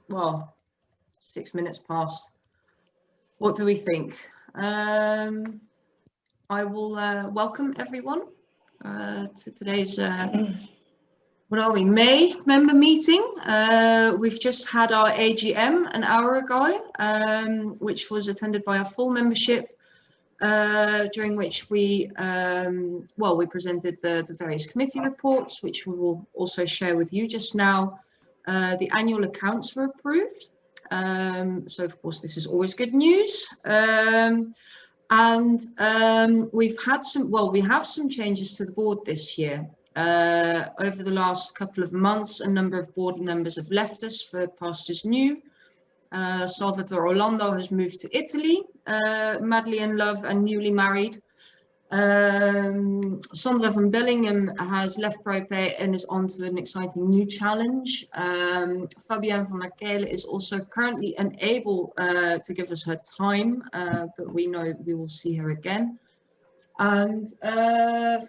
well, 6 minutes past. What do we think? I will welcome everyone to today's, what are we, May member meeting. We've just had our AGM an hour ago, which was attended by a full membership, during which we, we presented the various committee reports, which we will also share with you just now. The annual accounts were approved. So of course this is always good news. We've had some, we have some changes to the board this year. Over the last couple of months, a number of board members have left us for pastures new. Salvatore Orlando has moved to Italy. Madeleine Love and newly married. Sandra van Bellingham has left Prope and is on to an exciting new challenge. Fabienne van der Kele is also currently unable to give us her time, but we know we will see her again. And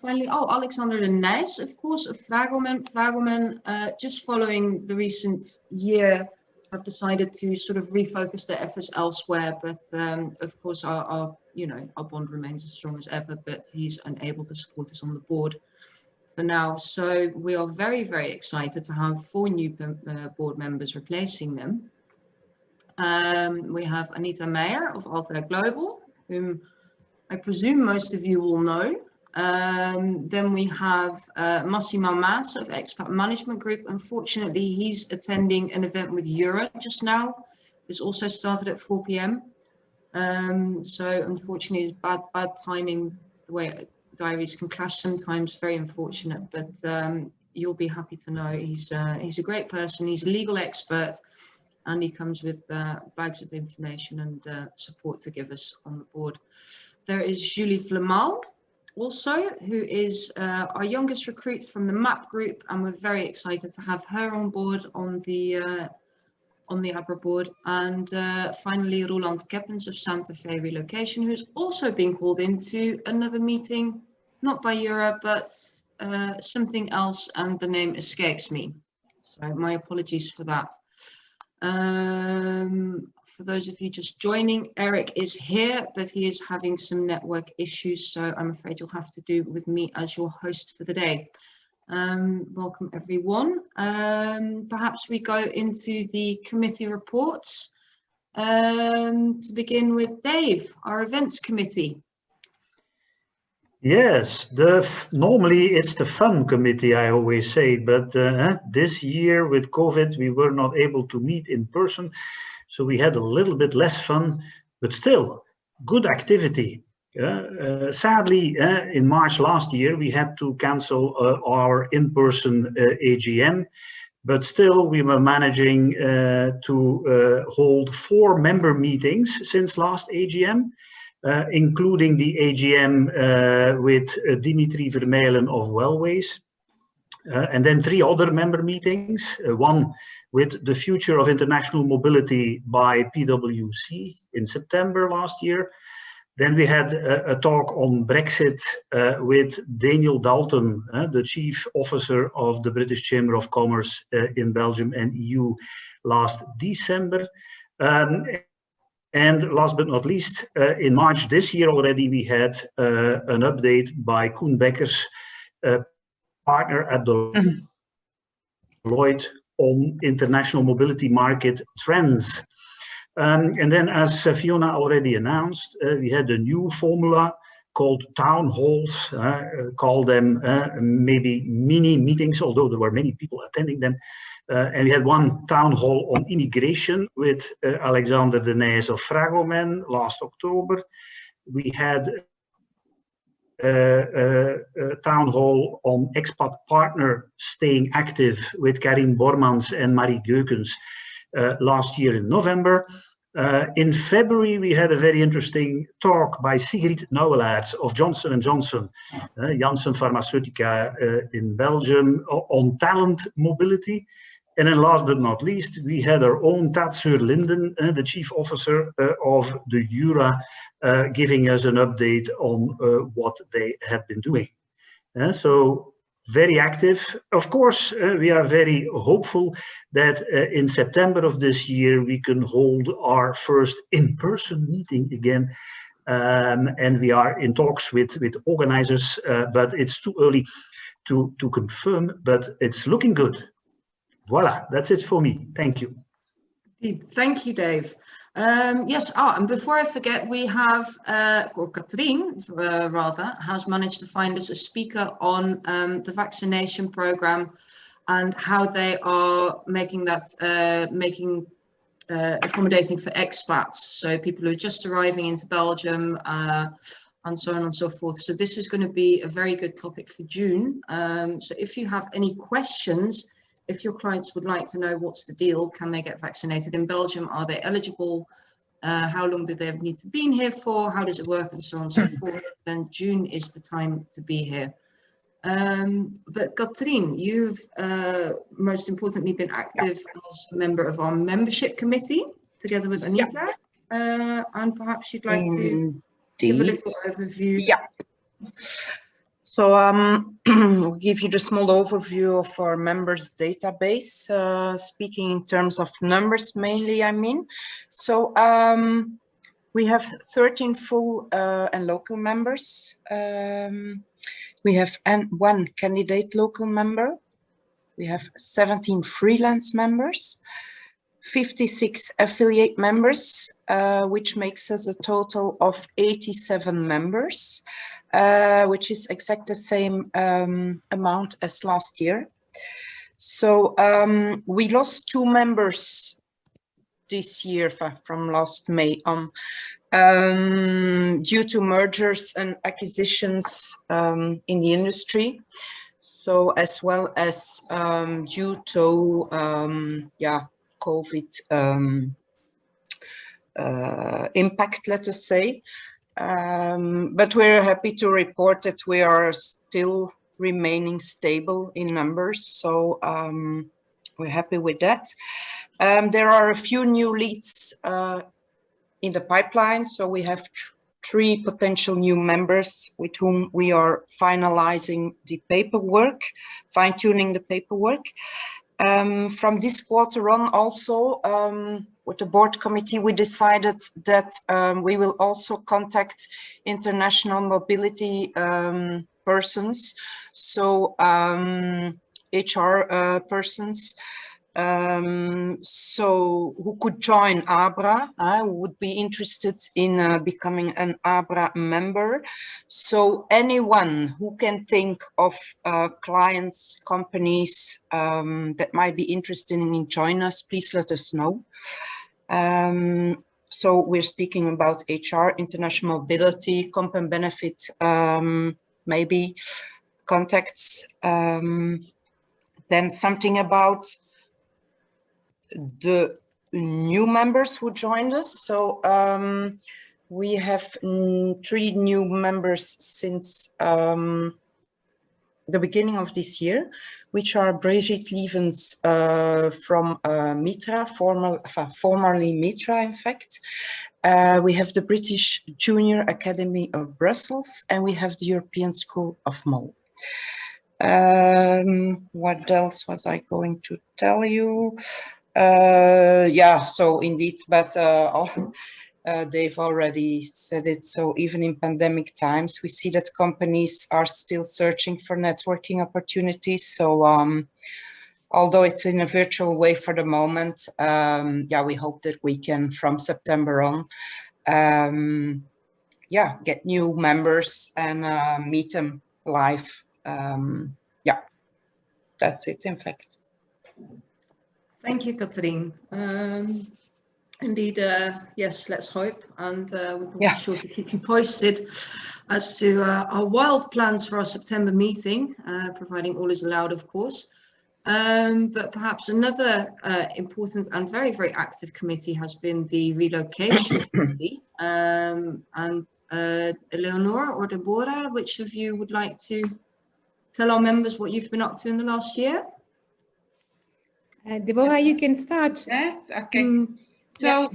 finally, Alexander de Nijs, of course, of Fragomen. Fragomen, just following the recent year, have decided to sort of refocus their efforts elsewhere, but of course our bond remains as strong as ever, but he's unable to support us on the board for now. So we are very, very excited to have 4 new board members replacing them. We have Anita Meijer of Alta Global, whom I presume most of you will know. Then we have Massimo Mas of Expat Management Group. Unfortunately, he's attending an event with Euro just now. This also started at 4 p.m. So unfortunately, it's bad timing. The way diaries can clash sometimes, very unfortunate. But you'll be happy to know he's a great person. He's a legal expert, and he comes with bags of information and support to give us on the board. There is Julie Flamal, also, who is our youngest recruit from the MAP group, and we're very excited to have her on board on the ABRA board. And finally, Roland Keppens of Santa Fe Relocation, who's also been called into another meeting, not by Europe, but something else, and the name escapes me. So my apologies for that. For those of you just joining, Eric is here, but he is having some network issues, so I'm afraid you'll have to do with me as your host for the day. Welcome everyone. Perhaps we go into the committee reports. To begin with, Dave, our events committee. Yes, normally it's the fun committee, I always say, but this year with COVID, we were not able to meet in person. So we had a little bit less fun, but still good activity. Sadly, in March last year, we had to cancel our in-person AGM, but still we were managing to hold 4 member meetings since last AGM, including the AGM with Dimitri Vermeulen of Wellways. And then 3 other member meetings, one with the future of international mobility by PwC in September last year. Then we had a talk on Brexit with Daniel Dalton, the Chief Officer of the British Chamber of Commerce in Belgium and EU last December. And last but not least, in March this year already, we had an update by Koen Bekkers, partner at Deloitte, on international mobility market trends. And then, as Fiona already announced, we had a new formula called town halls, call them maybe mini meetings, although there were many people attending them. And we had one town hall on immigration with Alexander de Nijs of Fragomen last October. We had a town hall on expat partner staying active with Karin Bormans and Marie Geukens last year in November. In February, we had a very interesting talk by Sigrid Nouwelaerts of Johnson & Johnson, Janssen Pharmaceutica in Belgium, on talent mobility. And then last but not least, we had our own Tatsur Linden, the chief officer of the Jura, giving us an update on what they had been doing. So very active. Of course, we are very hopeful that in September of this year we can hold our first in-person meeting again. And we are in talks with organizers, but it's too early to confirm, but it's looking good. Voila, that's it for me. Thank you. Thank you, Dave. Yes, and before I forget, we have, or Katrien rather, has managed to find us a speaker on the vaccination program and how they are making that, accommodating for expats, so people who are just arriving into Belgium, and so on and so forth. So this is going to be a very good topic for June. So if you have any questions, if your clients would like to know what's the deal, can they get vaccinated in Belgium? Are they eligible? How long do they need to be here for? How does it work? And so on and so forth. Then June is the time to be here. But Katrien, you've most importantly been active as a member of our membership committee, together with Anita. And perhaps you'd like to give a little overview. Yeah. So we'll give you the small overview of our members database, speaking in terms of numbers mainly, I mean. So we have 13 full and local members. We have one candidate local member. We have 17 freelance members, 56 affiliate members, which makes us a total of 87 members. Which is exactly the same amount as last year. So we lost 2 members this year from last May on due to mergers and acquisitions in the industry. So as well as due to COVID impact, let us say. But we're happy to report that we are still remaining stable in numbers, so we're happy with that. There are a few new leads in the pipeline, so we have 3 potential new members with whom we are finalizing the paperwork, fine-tuning the paperwork. From this quarter on also, with the board committee, we decided that we will also contact international mobility persons, so HR persons, so who could join ABRA, who would be interested in becoming an ABRA member. So anyone who can think of clients, companies that might be interested in joining us, please let us know. So we're speaking about HR, international mobility, comp and benefit, maybe contacts. Then something about the new members who joined us. So we have 3 new members since the beginning of this year, which are Brigitte Lievens from Mitra, formerly Mitra, in fact. We have the British Junior Academy of Brussels, and we have the European School of Mol. What else was I going to tell you? Yeah, so indeed, but Dave already said it. So even in pandemic times, we see that companies are still searching for networking opportunities. So although it's in a virtual way for the moment, yeah, we hope that we can, from September on, yeah, get new members and meet them live. Yeah, that's it, in fact. Thank you, Katrien. Indeed, yes, let's hope, and we'll be sure to keep you posted as to our wild plans for our September meeting, providing all is allowed, of course. But perhaps another important and very, very active committee has been the relocation committee. And Eleonore or Deborah, which of you would like to tell our members what you've been up to in the last year? Deborah, you can start. Yes, okay. So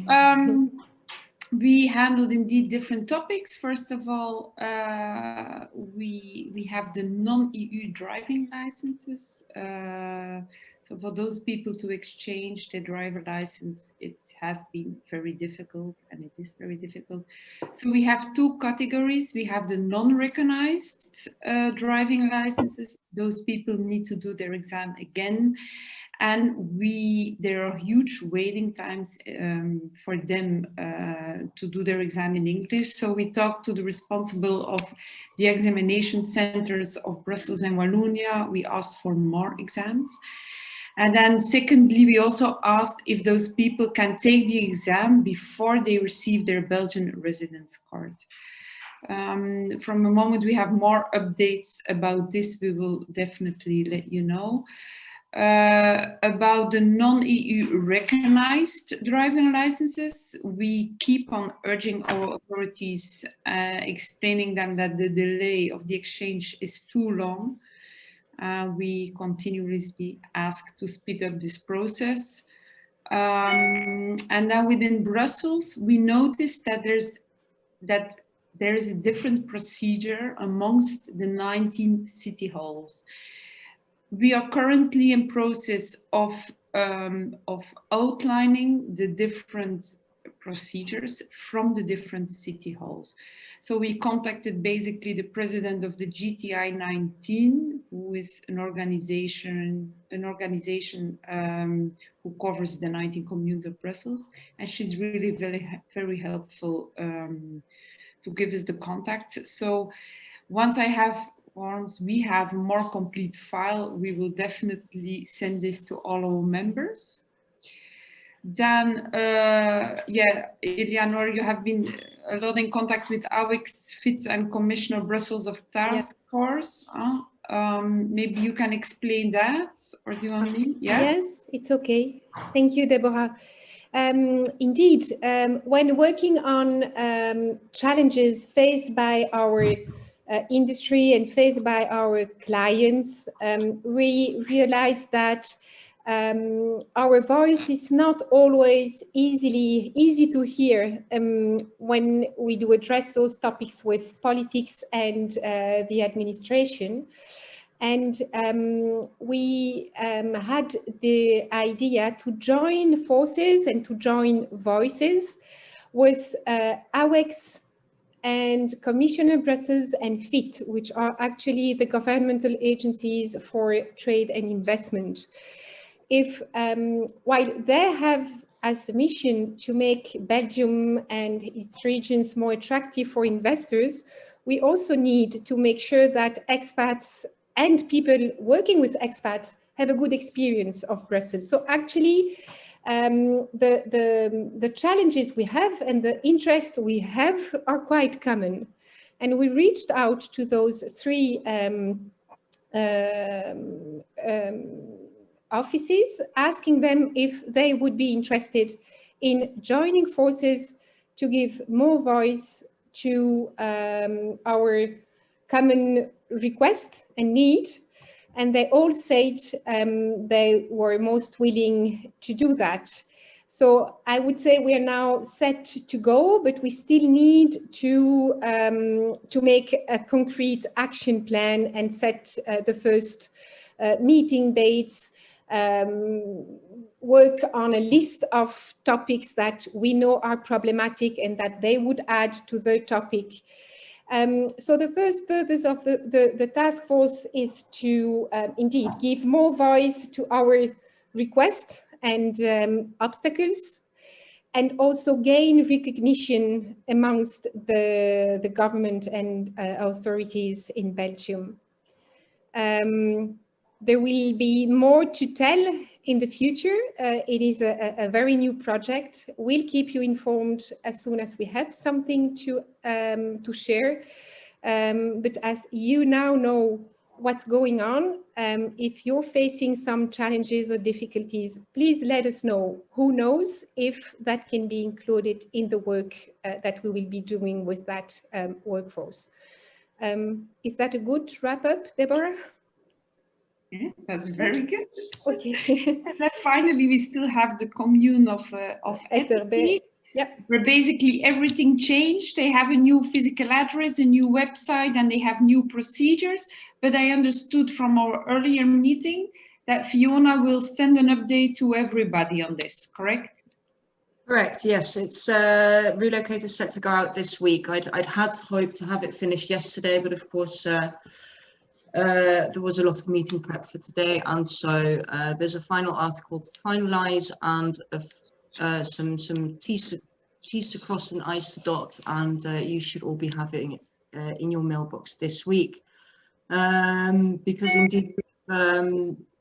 we handled indeed different topics. First of all, we have the non-EU driving licenses. So for those people to exchange their driver license, it has been very difficult, and it is very difficult. So we have two categories. We have the non-recognized driving licenses. Those people need to do their exam again. And there are huge waiting times for them to do their exam in English. So we talked to the responsible of the examination centers of Brussels and Wallonia. We asked for more exams. And then secondly, we also asked if those people can take the exam before they receive their Belgian residence card. From the moment we have more updates about this, we will definitely let you know. About the non-EU recognized driving licenses, we keep on urging our authorities, explaining them that the delay of the exchange is too long. We continuously ask to speed up this process. And then within Brussels, we noticed that there is a different procedure amongst the 19 city halls. We are currently in process of outlining the different procedures from the different city halls. So we contacted basically the president of the GTI 19, who is an organization who covers the 19 communes of Brussels, and she's really very helpful to give us the contact. So once I have forms, we have a more complete file, we will definitely send this to all our members. Then, yeah, Eleanor, you have been a lot in contact with AWEX, FIT, and Commissioner Brussels of Task Force. Maybe you can explain that, or do you want me? Yeah? Yes, it's okay. Thank you, Deborah. Indeed, when working on challenges faced by our industry and faced by our clients, we realize that our voice is not always easy to hear when we do address those topics with politics and the administration. And we had the idea to join forces and to join voices with AWEX and Commissioner Brussels and FIT, which are actually the governmental agencies for trade and investment. While they have as a mission to make Belgium and its regions more attractive for investors, we also need to make sure that expats and people working with expats have a good experience of Brussels. So actually, the challenges we have and the interest we have are quite common. And we reached out to those three offices, asking them if they would be interested in joining forces to give more voice to our common request and need. And they all said they were most willing to do that. So I would say we are now set to go, but we still need to make a concrete action plan and set the first meeting dates, work on a list of topics that we know are problematic and that they would add to the topic. So the first purpose of the task force is to indeed give more voice to our requests and obstacles, and also gain recognition amongst the government and authorities in Belgium. There will be more to tell in the future. It is a very new project. We'll keep you informed as soon as we have something to share. But as you now know what's going on, if you're facing some challenges or difficulties, please let us know. Who knows if that can be included in the work that we will be doing with that workforce. Is that a good wrap up, Deborah? Yeah, that's very good. Okay. And then finally, we still have the commune of Etterbeek. Yep. Where basically everything changed. They have a new physical address, a new website, and they have new procedures. But I understood from our earlier meeting that Fiona will send an update to everybody on this, correct? Correct, yes. It's Relocate is set to go out this week. I'd had hoped to have it finished yesterday, but of course there was a lot of meeting prep for today, and so there's a final article to finalise and some T's to cross and I's to dot, and you should all be having it in your mailbox this week. Because indeed,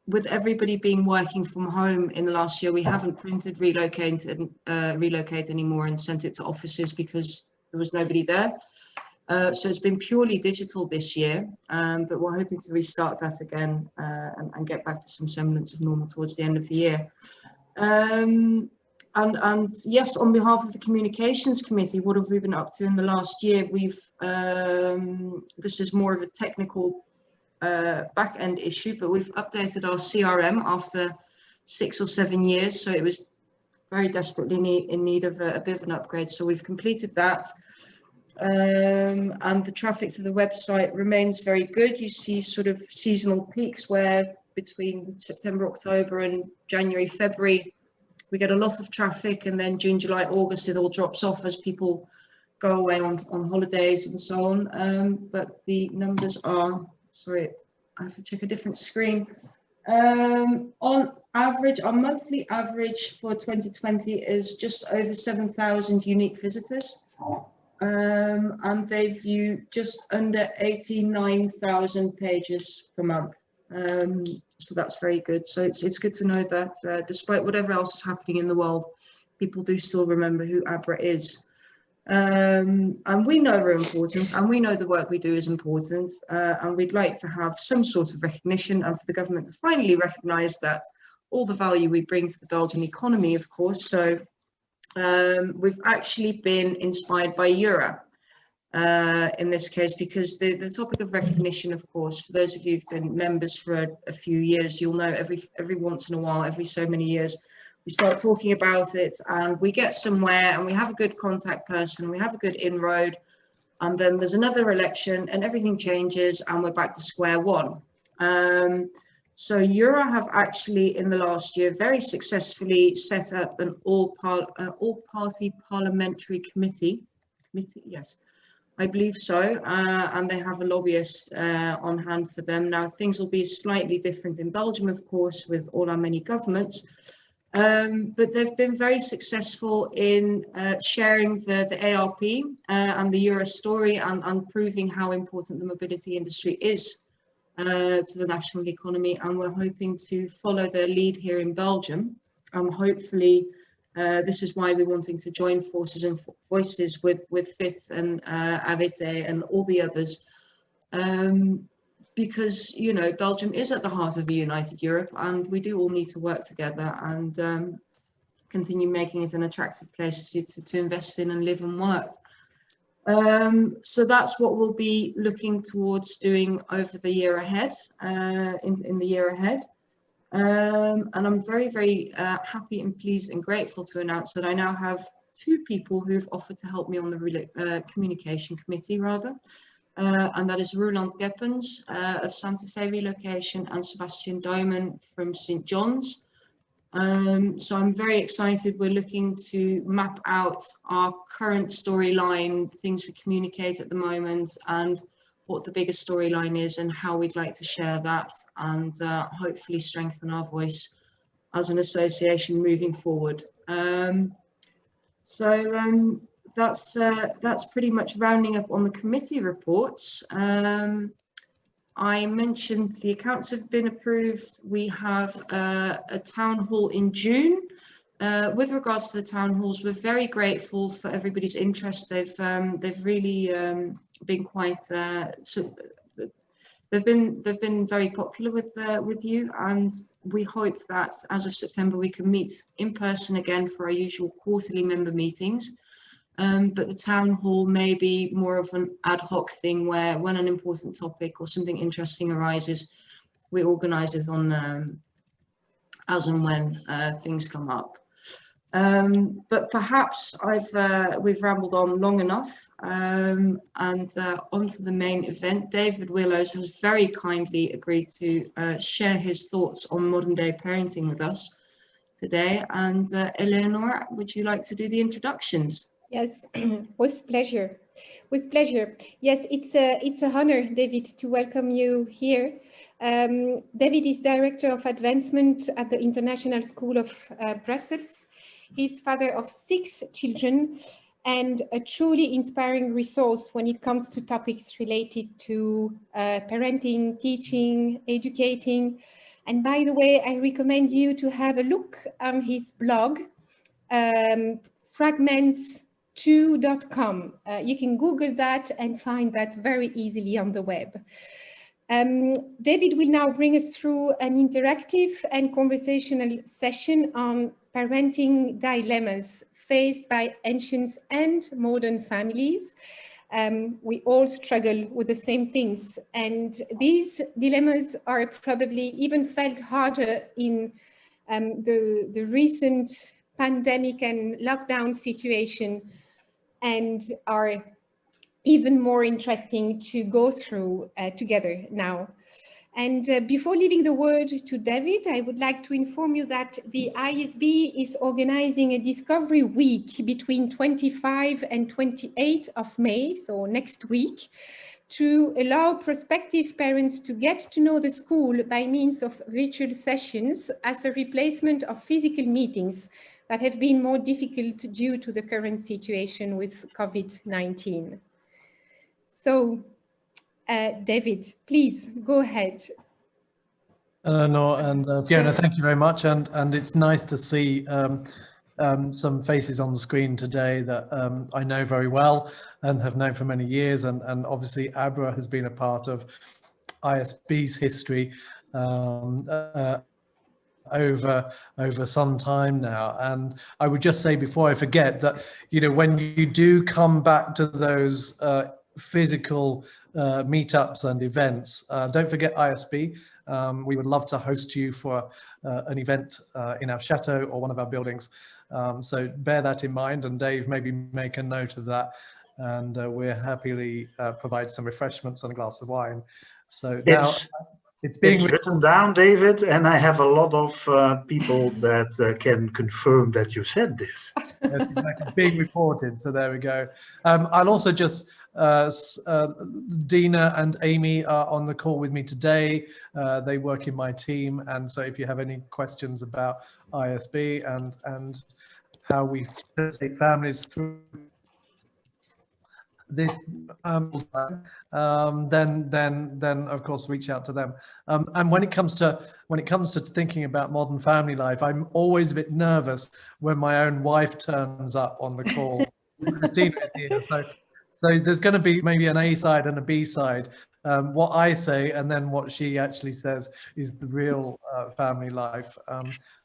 with everybody being working from home in the last year, we haven't printed Relocate anymore and sent it to offices because there was nobody there. So it's been purely digital this year, but we're hoping to restart that again and get back to some semblance of normal towards the end of the year. And yes, on behalf of the Communications Committee, what have we been up to in the last year? We've, this is more of a technical back-end issue, but we've updated our CRM after 6 or 7 years, so it was very desperately in need of a bit of an upgrade, so we've completed that. And the traffic to the website remains very good. You see sort of seasonal peaks where between September, October and January, February, we get a lot of traffic, and then June, July, August, it all drops off as people go away on holidays and so on. But the numbers are, sorry, I have to check a different screen. On average, our monthly average for 2020 is just over 7,000 unique visitors. And they view just under 89,000 pages per month. So that's very good. So it's good to know that despite whatever else is happening in the world, people do still remember who ABRA is. And we know we're important, and we know the work we do is important, and we'd like to have some sort of recognition, and for the government to finally recognise that all the value we bring to the Belgian economy, of course. So we've actually been inspired by Eura in this case, because the topic of recognition, of course, for those of you who've been members for a few years, you'll know every once in a while, every so many years, we start talking about it and we get somewhere and we have a good contact person, we have a good inroad, and then there's another election and everything changes and we're back to square one. So Eura have actually in the last year very successfully set up an all-party parliamentary committee, yes, I believe so, and they have a lobbyist on hand for them. Now things will be slightly different in Belgium, of course, with all our many governments, but they've been very successful in sharing the ARP and the Eura story and proving how important the mobility industry is to the national economy, and we're hoping to follow their lead here in Belgium, and hopefully this is why we're wanting to join forces and voices with FIT and AVT and all the others, because, you know, Belgium is at the heart of a united Europe, and we do all need to work together and continue making it an attractive place to invest in and live and work. So that's what we'll be looking towards doing over the year ahead, in the year ahead. And I'm very, very happy and pleased and grateful to announce that I now have 2 people who've offered to help me on the communication committee, rather. And that is Roland Geppens of Santa Fe Relocation and Sebastian Duimen from St. John's. So I'm very excited. We're looking to map out our current storyline, things we communicate at the moment, and what the biggest storyline is and how we'd like to share that, and hopefully strengthen our voice as an association moving forward. That's pretty much rounding up on the committee reports. I mentioned the accounts have been approved. We have a town hall in June. With regards to the town halls, we're very grateful for everybody's interest. They've really been quite they've been very popular with you, and we hope that as of September we can meet in person again for our usual quarterly member meetings. But the town hall may be more of an ad hoc thing where when an important topic or something interesting arises, we organise it on as and when things come up. But perhaps we've rambled on long enough, and onto the main event. David Willows has very kindly agreed to share his thoughts on modern day parenting with us today. And Eleanor, would you like to do the introductions? Yes, with pleasure. With pleasure. Yes, it's an honor, David, to welcome you here. David is Director of Advancement at the International School of Brussels. He's father of 6 children and a truly inspiring resource when it comes to topics related to parenting, teaching, educating. And by the way, I recommend you to have a look on his blog, fragments2.com. You can Google that and find that very easily on the web. David will now bring us through an interactive and conversational session on parenting dilemmas faced by ancient and modern families. We all struggle with the same things, and these dilemmas are probably even felt harder in the recent pandemic and lockdown situation, and are even more interesting to go through together now. And before leaving the word to David, I would like to inform you that the ISB is organizing a Discovery Week between 25 and 28 of May, so next week, to allow prospective parents to get to know the school by means of virtual sessions as a replacement of physical meetings that have been more difficult due to the current situation with COVID-19. So, David, please go ahead. No, and Fiona, thank you very much. And it's nice to see some faces on the screen today that I know very well and have known for many years. And obviously, ABRA has been a part of ISB's history over some time now. And I would just say before I forget that, you know, when you do come back to those physical meetups and events, don't forget ISB. We would love to host you for an event in our chateau or one of our buildings. So bear that in mind, and Dave, maybe make a note of that. And we're happily provide some refreshments and a glass of wine. So now it's being written down, David, and I have a lot of people that can confirm that you said this. Yes, exactly. It's being reported, so there we go. I'll also just, Dina and Amy are on the call with me today. They work in my team, and so if you have any questions about ISB and how we take families through this, then of course reach out to them. And when it comes to thinking about modern family life, I'm always a bit nervous when my own wife turns up on the call. Christina is here, so there's going to be maybe an A side and a B side. What I say and then what she actually says is the real family life.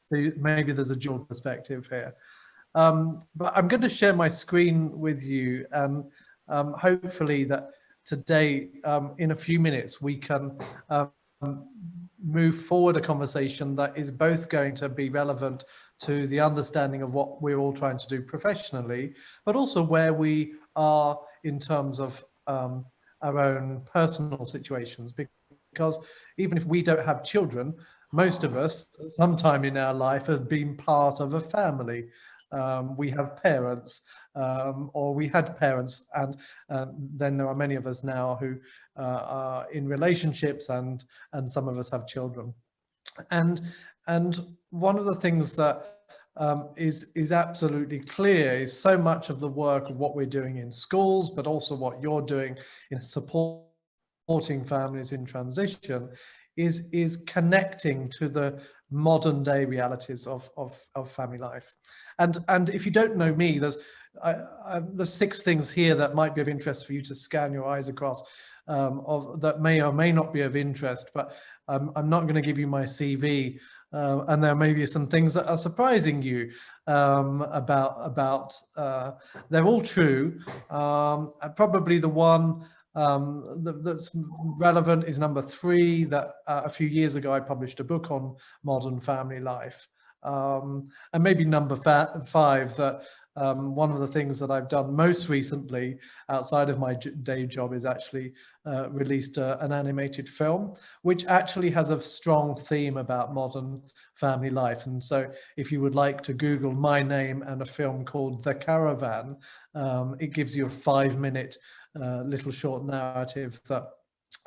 So maybe there's a dual perspective here. But I'm going to share my screen with you, and hopefully that today, in a few minutes, we can move forward a conversation that is both going to be relevant to the understanding of what we're all trying to do professionally, but also where we are in terms of our own personal situations. Because even if we don't have children, most of us, sometime in our life, have been part of a family. We have parents, or we had parents, and then there are many of us now who are in relationships, and some of us have children. And one of the things that is absolutely clear is so much of the work of what we're doing in schools, but also what you're doing in supporting families in transition, is connecting to the modern day realities of family life. And if you don't know me, there's 6 things here that might be of interest for you to scan your eyes across, that may or may not be of interest, but I'm not going to give you my CV, and there may be some things that are surprising you about they're all true. Probably the one that's relevant is number 3, that a few years ago I published a book on modern family life. And maybe number 5, that one of the things that I've done most recently outside of my day job is actually released an animated film, which actually has a strong theme about modern family life. And so if you would like to Google my name and a film called The Caravan, it gives you a 5-minute little short narrative that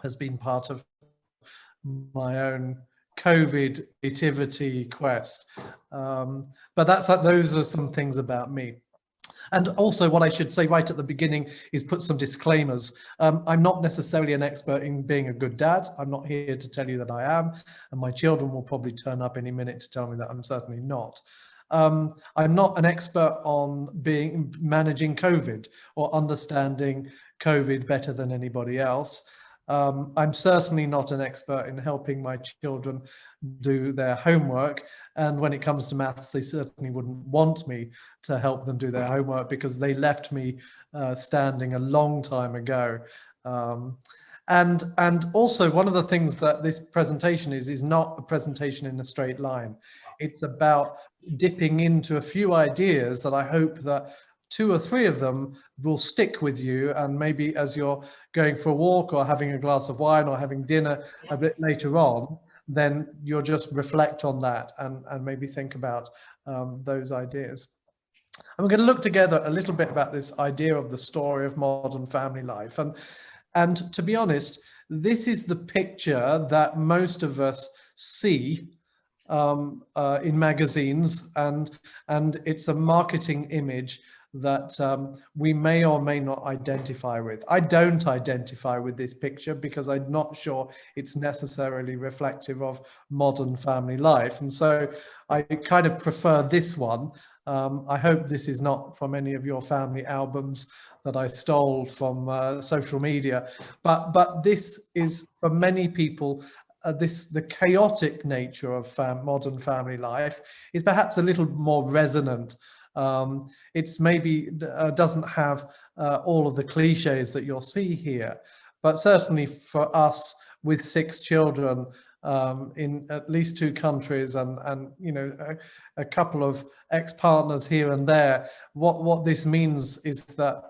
has been part of my own COVID creativity quest. But those are some things about me. And also what I should say right at the beginning is put some disclaimers. I'm not necessarily an expert in being a good dad. I'm not here to tell you that I am, and my children will probably turn up any minute to tell me that I'm certainly not. I'm not an expert on managing COVID or understanding COVID better than anybody else. I'm certainly not an expert in helping my children do their homework. And when it comes to maths, they certainly wouldn't want me to help them do their homework because they left me standing a long time ago. And also one of the things that this presentation is not a presentation in a straight line. It's about dipping into a few ideas that I hope that 2 or 3 of them will stick with you, and maybe as you're going for a walk or having a glass of wine or having dinner a bit later on, then you'll just reflect on that and maybe think about those ideas. And we're going to look together a little bit about this idea of the story of modern family life. And to be honest, this is the picture that most of us see in magazines, and it's a marketing image that we may or may not identify with. I don't identify with this picture because I'm not sure it's necessarily reflective of modern family life. And so I kind of prefer this one. I hope this is not from any of your family albums that I stole from social media, but this is for many people. The chaotic nature of modern family life is perhaps a little more resonant. It's maybe doesn't have all of the cliches that you'll see here, but certainly for us with 6 children in at least 2 countries and you know a couple of ex-partners here and there, what this means is that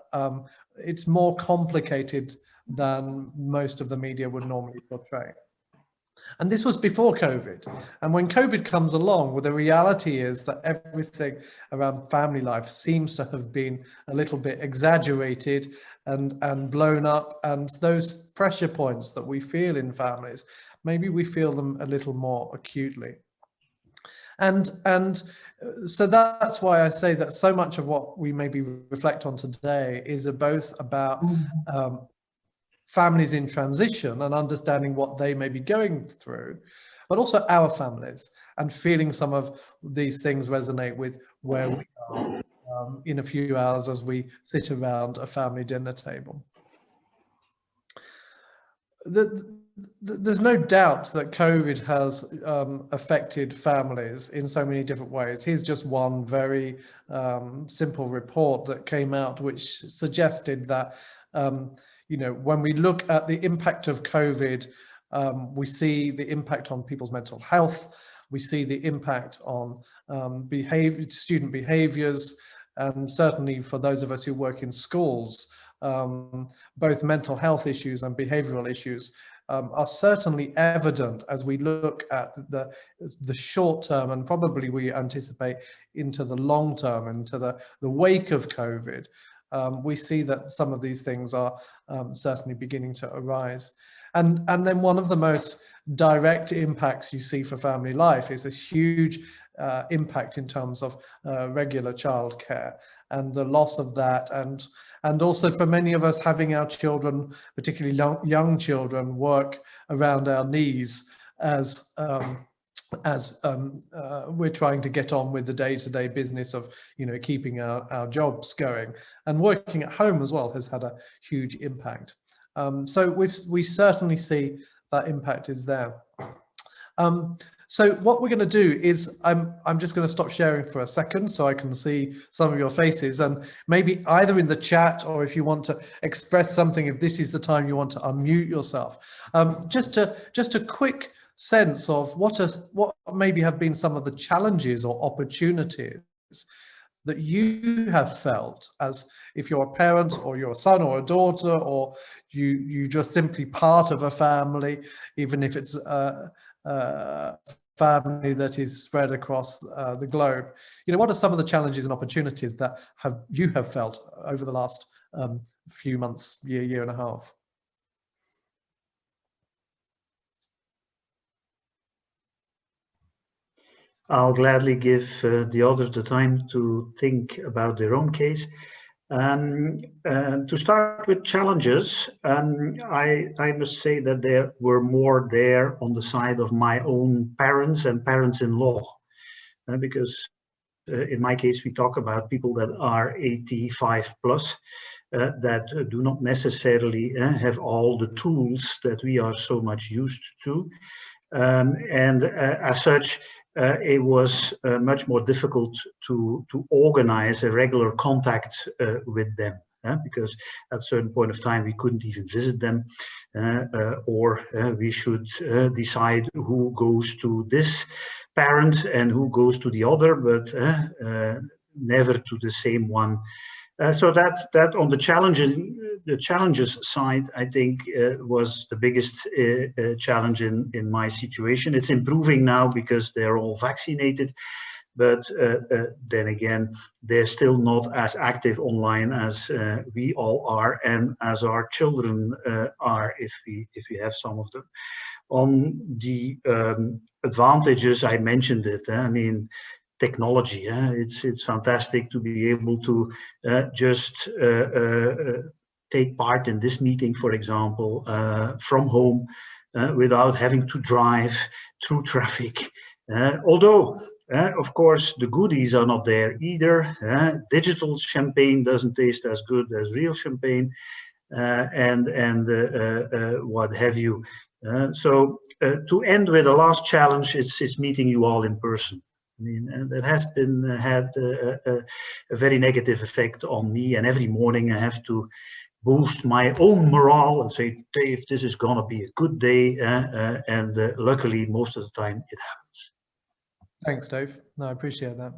it's more complicated than most of the media would normally portray. And this was before COVID. And when COVID comes along, well, the reality is that everything around family life seems to have been a little bit exaggerated and blown up. And those pressure points that we feel in families, maybe we feel them a little more acutely. And so that's why I say that so much of what we maybe reflect on today is both about families in transition and understanding what they may be going through, but also our families and feeling some of these things resonate with where we are in a few hours as we sit around a family dinner table. There's no doubt that COVID has affected families in so many different ways. Here's just one very simple report that came out which suggested that you know, when we look at the impact of COVID, we see the impact on people's mental health. We see the impact on student behaviors, and certainly for those of us who work in schools, both mental health issues and behavioral issues are certainly evident as we look at the short term, and probably we anticipate into the long term, into the wake of COVID. We see that some of these things are certainly beginning to arise. And then one of the most direct impacts you see for family life is this huge impact in terms of regular childcare and the loss of that. And also for many of us, having our children, particularly young children, work around our knees as we're trying to get on with the day-to-day business of, you know, keeping our jobs going, and working at home as well has had a huge impact. So we certainly see that impact is there. So what we're going to do is I'm just going to stop sharing for a second so I can see some of your faces, and maybe either in the chat or if you want to express something, if this is the time you want to unmute yourself. Just a quick sense of what maybe have been some of the challenges or opportunities that you have felt, as if you're a parent or you're a son or a daughter, or you just simply part of a family, even if it's a family that is spread across the globe. You know, what are some of the challenges and opportunities that you have felt over the last few months, year and a half? I'll gladly give the others the time to think about their own case. To start with challenges, I must say that there were more there on the side of my own parents and parents-in-law, because in my case, we talk about people that are 85 plus, that do not necessarily have all the tools that we are so much used to. And as such, it was much more difficult to organize a regular contact with them, because at a certain point of time we couldn't even visit them, or we should decide who goes to this parent and who goes to the other, but never to the same one. So that on the challenges side, I think was the biggest challenge in my situation. It's improving now because they're all vaccinated, but then again, they're still not as active online as we all are, and as our children are, if we have some of them. On the advantages, I mentioned it. I mean, technology. It's fantastic to be able to just take part in this meeting, for example, from home, without having to drive through traffic. Although, of course, the goodies are not there either. Digital champagne doesn't taste as good as real champagne, and what have you. So to end with the last challenge, it's meeting you all in person. I mean, that has had a very negative effect on me, and every morning I have to boost my own morale and say, Dave, this is gonna be a good day, and luckily most of the time it happens. Thanks, Dave. No, I appreciate that.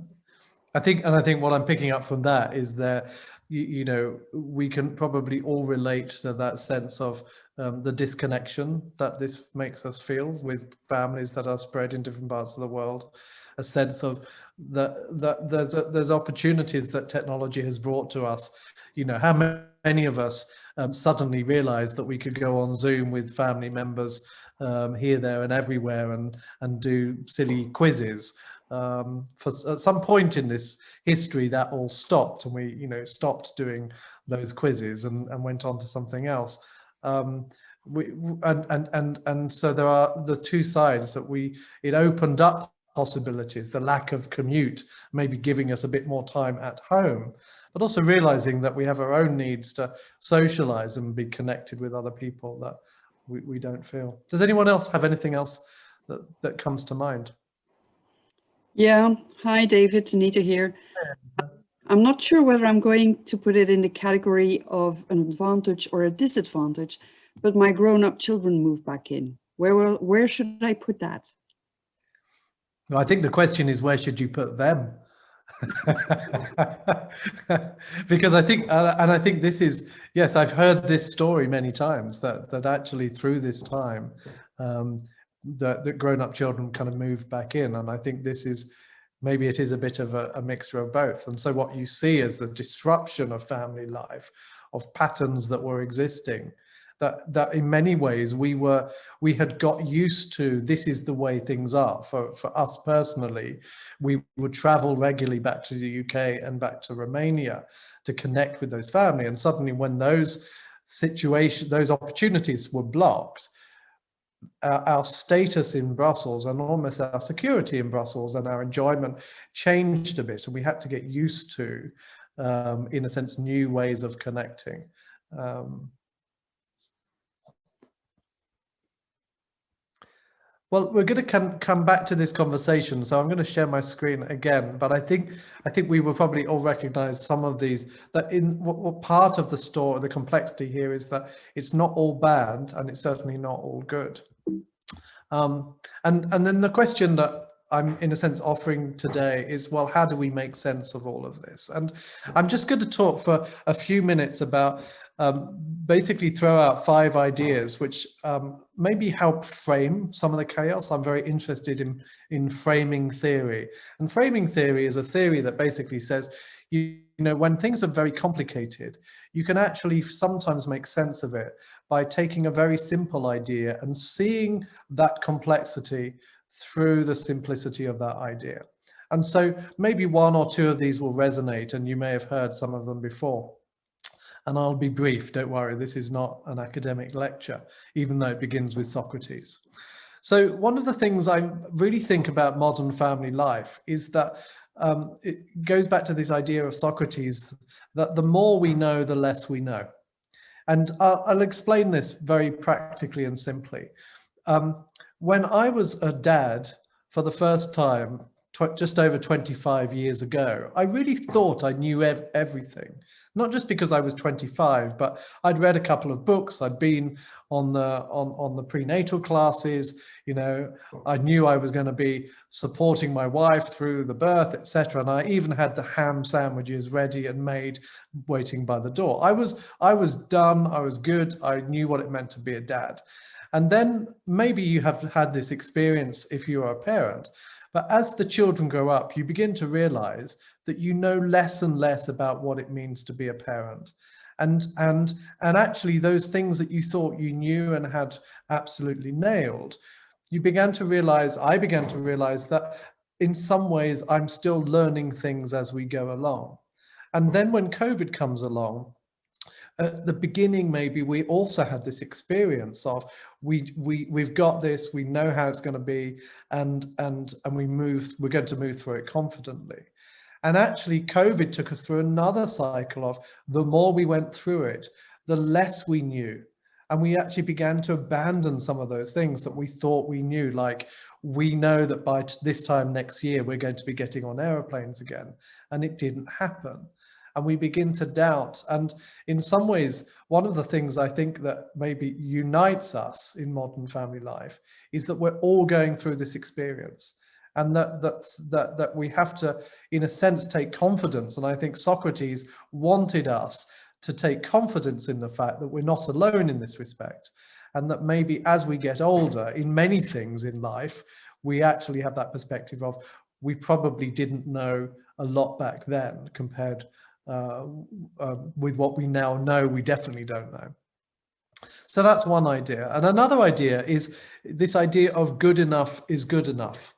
I think what I'm picking up from that is that you know, we can probably all relate to that sense of the disconnection that this makes us feel with families that are spread in different parts of the world. A sense of that there's opportunities that technology has brought to us. You know, how many of us suddenly realized that we could go on Zoom with family members here, there, and everywhere, and do silly quizzes. At some point in this history, that all stopped, and we, you know, stopped doing those quizzes and went on to something else. And so there are the two sides that it opened up possibilities, the lack of commute, maybe giving us a bit more time at home, but also realizing that we have our own needs to socialize and be connected with other people that we don't feel. Does anyone else have anything else that comes to mind? Yeah, hi David, Anita here. I'm not sure whether I'm going to put it in the category of an advantage or a disadvantage, but my grown-up children moved back in. Where should I put that? Well, I think the question is, where should you put them? Because I think this is, yes, I've heard this story many times, that actually through this time, that grown-up children kind of moved back in. And I think this is, maybe it is a bit of a mixture of both. And so what you see is the disruption of family life, of patterns that were existing, that in many ways we had got used to. This is the way things are. For us personally, we would travel regularly back to the UK and back to Romania to connect with those family. And suddenly when those opportunities were blocked, our status in Brussels and almost our security in Brussels and our enjoyment changed a bit, and we had to get used to, in a sense, new ways of connecting. Well, we're going to come back to this conversation, so I'm going to share my screen again. But I think we will probably all recognise some of these. That in what part of the story, the complexity here is that it's not all bad, and it's certainly not all good. And then the question that I'm in a sense offering today is, well, how do we make sense of all of this? And I'm just going to talk for a few minutes about basically throw out 5 ideas which maybe help frame some of the chaos. I'm very interested in framing theory. And framing theory is a theory that basically says, you know, when things are very complicated, you can actually sometimes make sense of it by taking a very simple idea and seeing that complexity through the simplicity of that idea. And so maybe 1 or 2 of these will resonate, and you may have heard some of them before. And I'll be brief, don't worry, this is not an academic lecture, even though it begins with Socrates. So one of the things I really think about modern family life is that it goes back to this idea of Socrates, that the more we know, the less we know. And I'll explain this very practically and simply. When I was a dad for the first time, just over 25 years ago, I really thought I knew everything. Not just because I was 25, but I'd read a couple of books. I'd been on the prenatal classes. You know, I knew I was going to be supporting my wife through the birth, etc. And I even had the ham sandwiches ready and made, waiting by the door. I was done. I was good. I knew what it meant to be a dad. And then maybe you have had this experience if you are a parent. But as the children grow up, you begin to realize that you know less and less about what it means to be a parent. And actually those things that you thought you knew and had absolutely nailed, I began to realize that in some ways I'm still learning things as we go along. And then when COVID comes along, at the beginning, maybe we also had this experience of we've got this, we know how it's going to be, and we're going to move through it confidently. And actually COVID took us through another cycle of the more we went through it, the less we knew. And we actually began to abandon some of those things that we thought we knew, like we know that by this time next year, we're going to be getting on airplanes again. And it didn't happen. And we begin to doubt. And in some ways, one of the things I think that maybe unites us in modern family life is that we're all going through this experience, and that we have to, in a sense, take confidence. And I think Socrates wanted us to take confidence in the fact that we're not alone in this respect, and that maybe as we get older in many things in life, we actually have that perspective of we probably didn't know a lot back then compared with what we now know. We definitely don't know. So that's one idea. And another idea is this idea of good enough is good enough.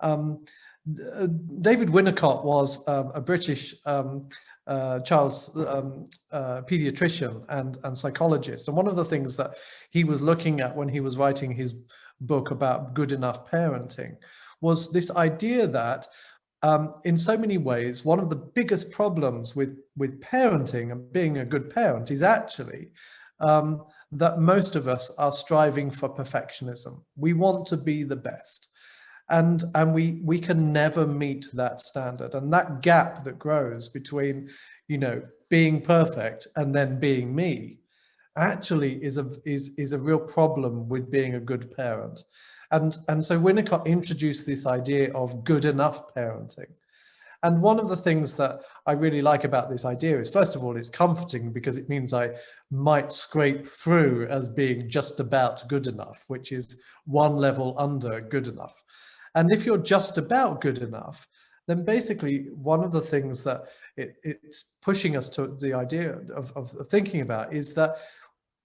David Winnecock was a British child's pediatrician and psychologist. And one of the things that he was looking at when he was writing his book about good enough parenting was this idea that in so many ways, one of the biggest problems with parenting and being a good parent is actually that most of us are striving for perfectionism. We want to be the best, and we can never meet that standard. And that gap that grows between, you know, being perfect and then being me, actually is a real problem with being a good parent. And so Winnecock introduced this idea of good enough parenting. And one of the things that I really like about this idea is, first of all, it's comforting because it means I might scrape through as being just about good enough, which is one level under good enough. And if you're just about good enough, then basically one of the things that it's pushing us to the idea of thinking about is that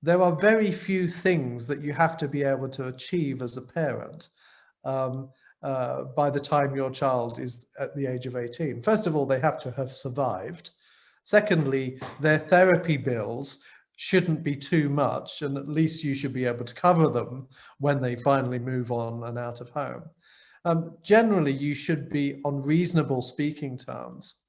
there are very few things that you have to be able to achieve as a parent by the time your child is at the age of 18. First of all, they have to have survived. Secondly, their therapy bills shouldn't be too much, and at least you should be able to cover them when they finally move on and out of home. Generally, you should be on reasonable speaking terms.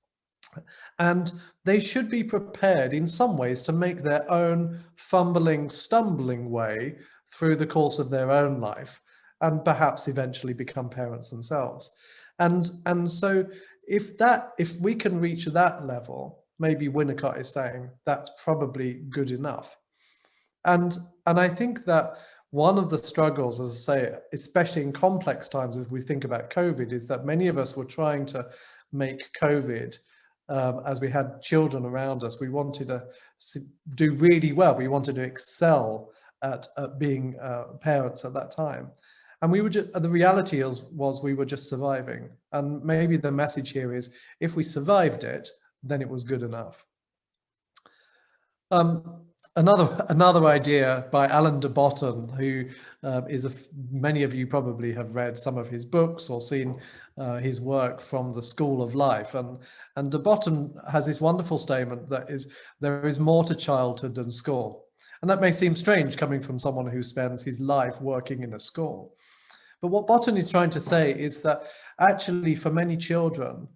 And they should be prepared in some ways to make their own fumbling, stumbling way through the course of their own life, and perhaps eventually become parents themselves. And so if we can reach that level, maybe Winnecock is saying that's probably good enough. And I think that one of the struggles, as I say, especially in complex times, as we think about COVID, is that many of us were trying to make COVID, as we had children around us, we wanted to do really well. We wanted to excel at being parents at that time. And we were just, the reality was we were just surviving. And maybe the message here is, if we survived it, then it was good enough. Another idea by Alan de Botton, who many of you probably have read some of his books or seen his work from the School of Life. And de Botton has this wonderful statement that there is more to childhood than school. And that may seem strange coming from someone who spends his life working in a school. But what Botton is trying to say is that actually for many children,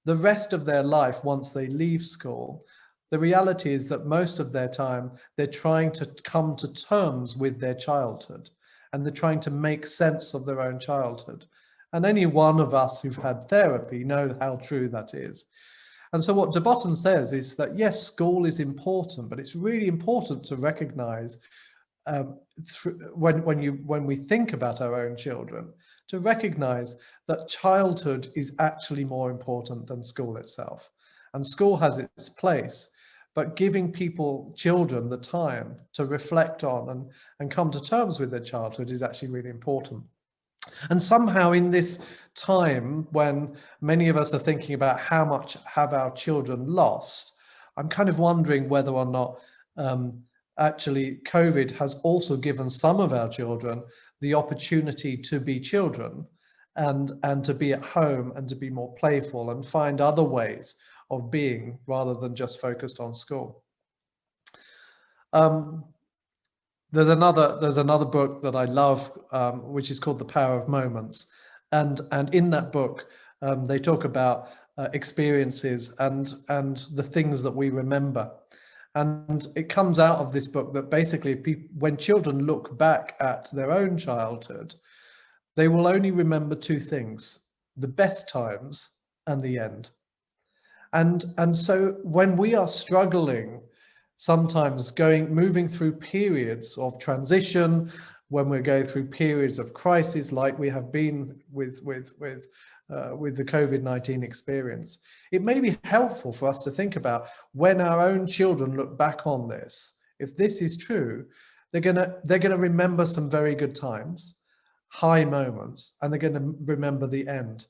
the rest of their life, once they leave school, the reality is that most of their time, they're trying to come to terms with their childhood, and they're trying to make sense of their own childhood. And any one of us who've had therapy know how true that is. And so what de Botton says is that, yes, school is important, but it's really important to recognize when we think about our own children, to recognize that childhood is actually more important than school itself. And school has its place, but giving children the time to reflect on and come to terms with their childhood is actually really important. And somehow in this time when many of us are thinking about how much have our children lost, I'm kind of wondering whether or not actually COVID has also given some of our children the opportunity to be children and to be at home and to be more playful and find other ways of being rather than just focused on school. There's another book that I love, which is called The Power of Moments. And in that book, they talk about experiences and the things that we remember. And it comes out of this book that basically when children look back at their own childhood, they will only remember two things: the best times and the end. And so when we are struggling, sometimes moving through periods of transition, when we're going through periods of crisis, like we have been with the COVID-19 experience, it may be helpful for us to think about when our own children look back on this. If this is true, they're gonna remember some very good times, high moments, and they're gonna remember the end.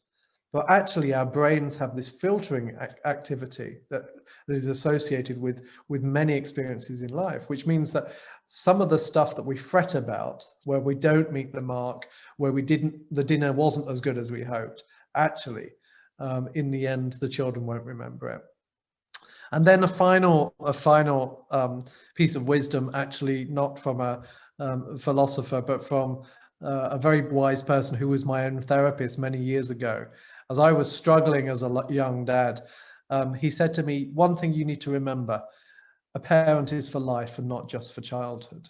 But actually our brains have this filtering activity that is associated with many experiences in life, which means that some of the stuff that we fret about, where we don't meet the mark, where the dinner wasn't as good as we hoped, actually, in the end, the children won't remember it. And then a final piece of wisdom, actually not from a philosopher, but from a very wise person who was my own therapist many years ago. As I was struggling as a young dad, he said to me, one thing you need to remember: a parent is for life and not just for childhood.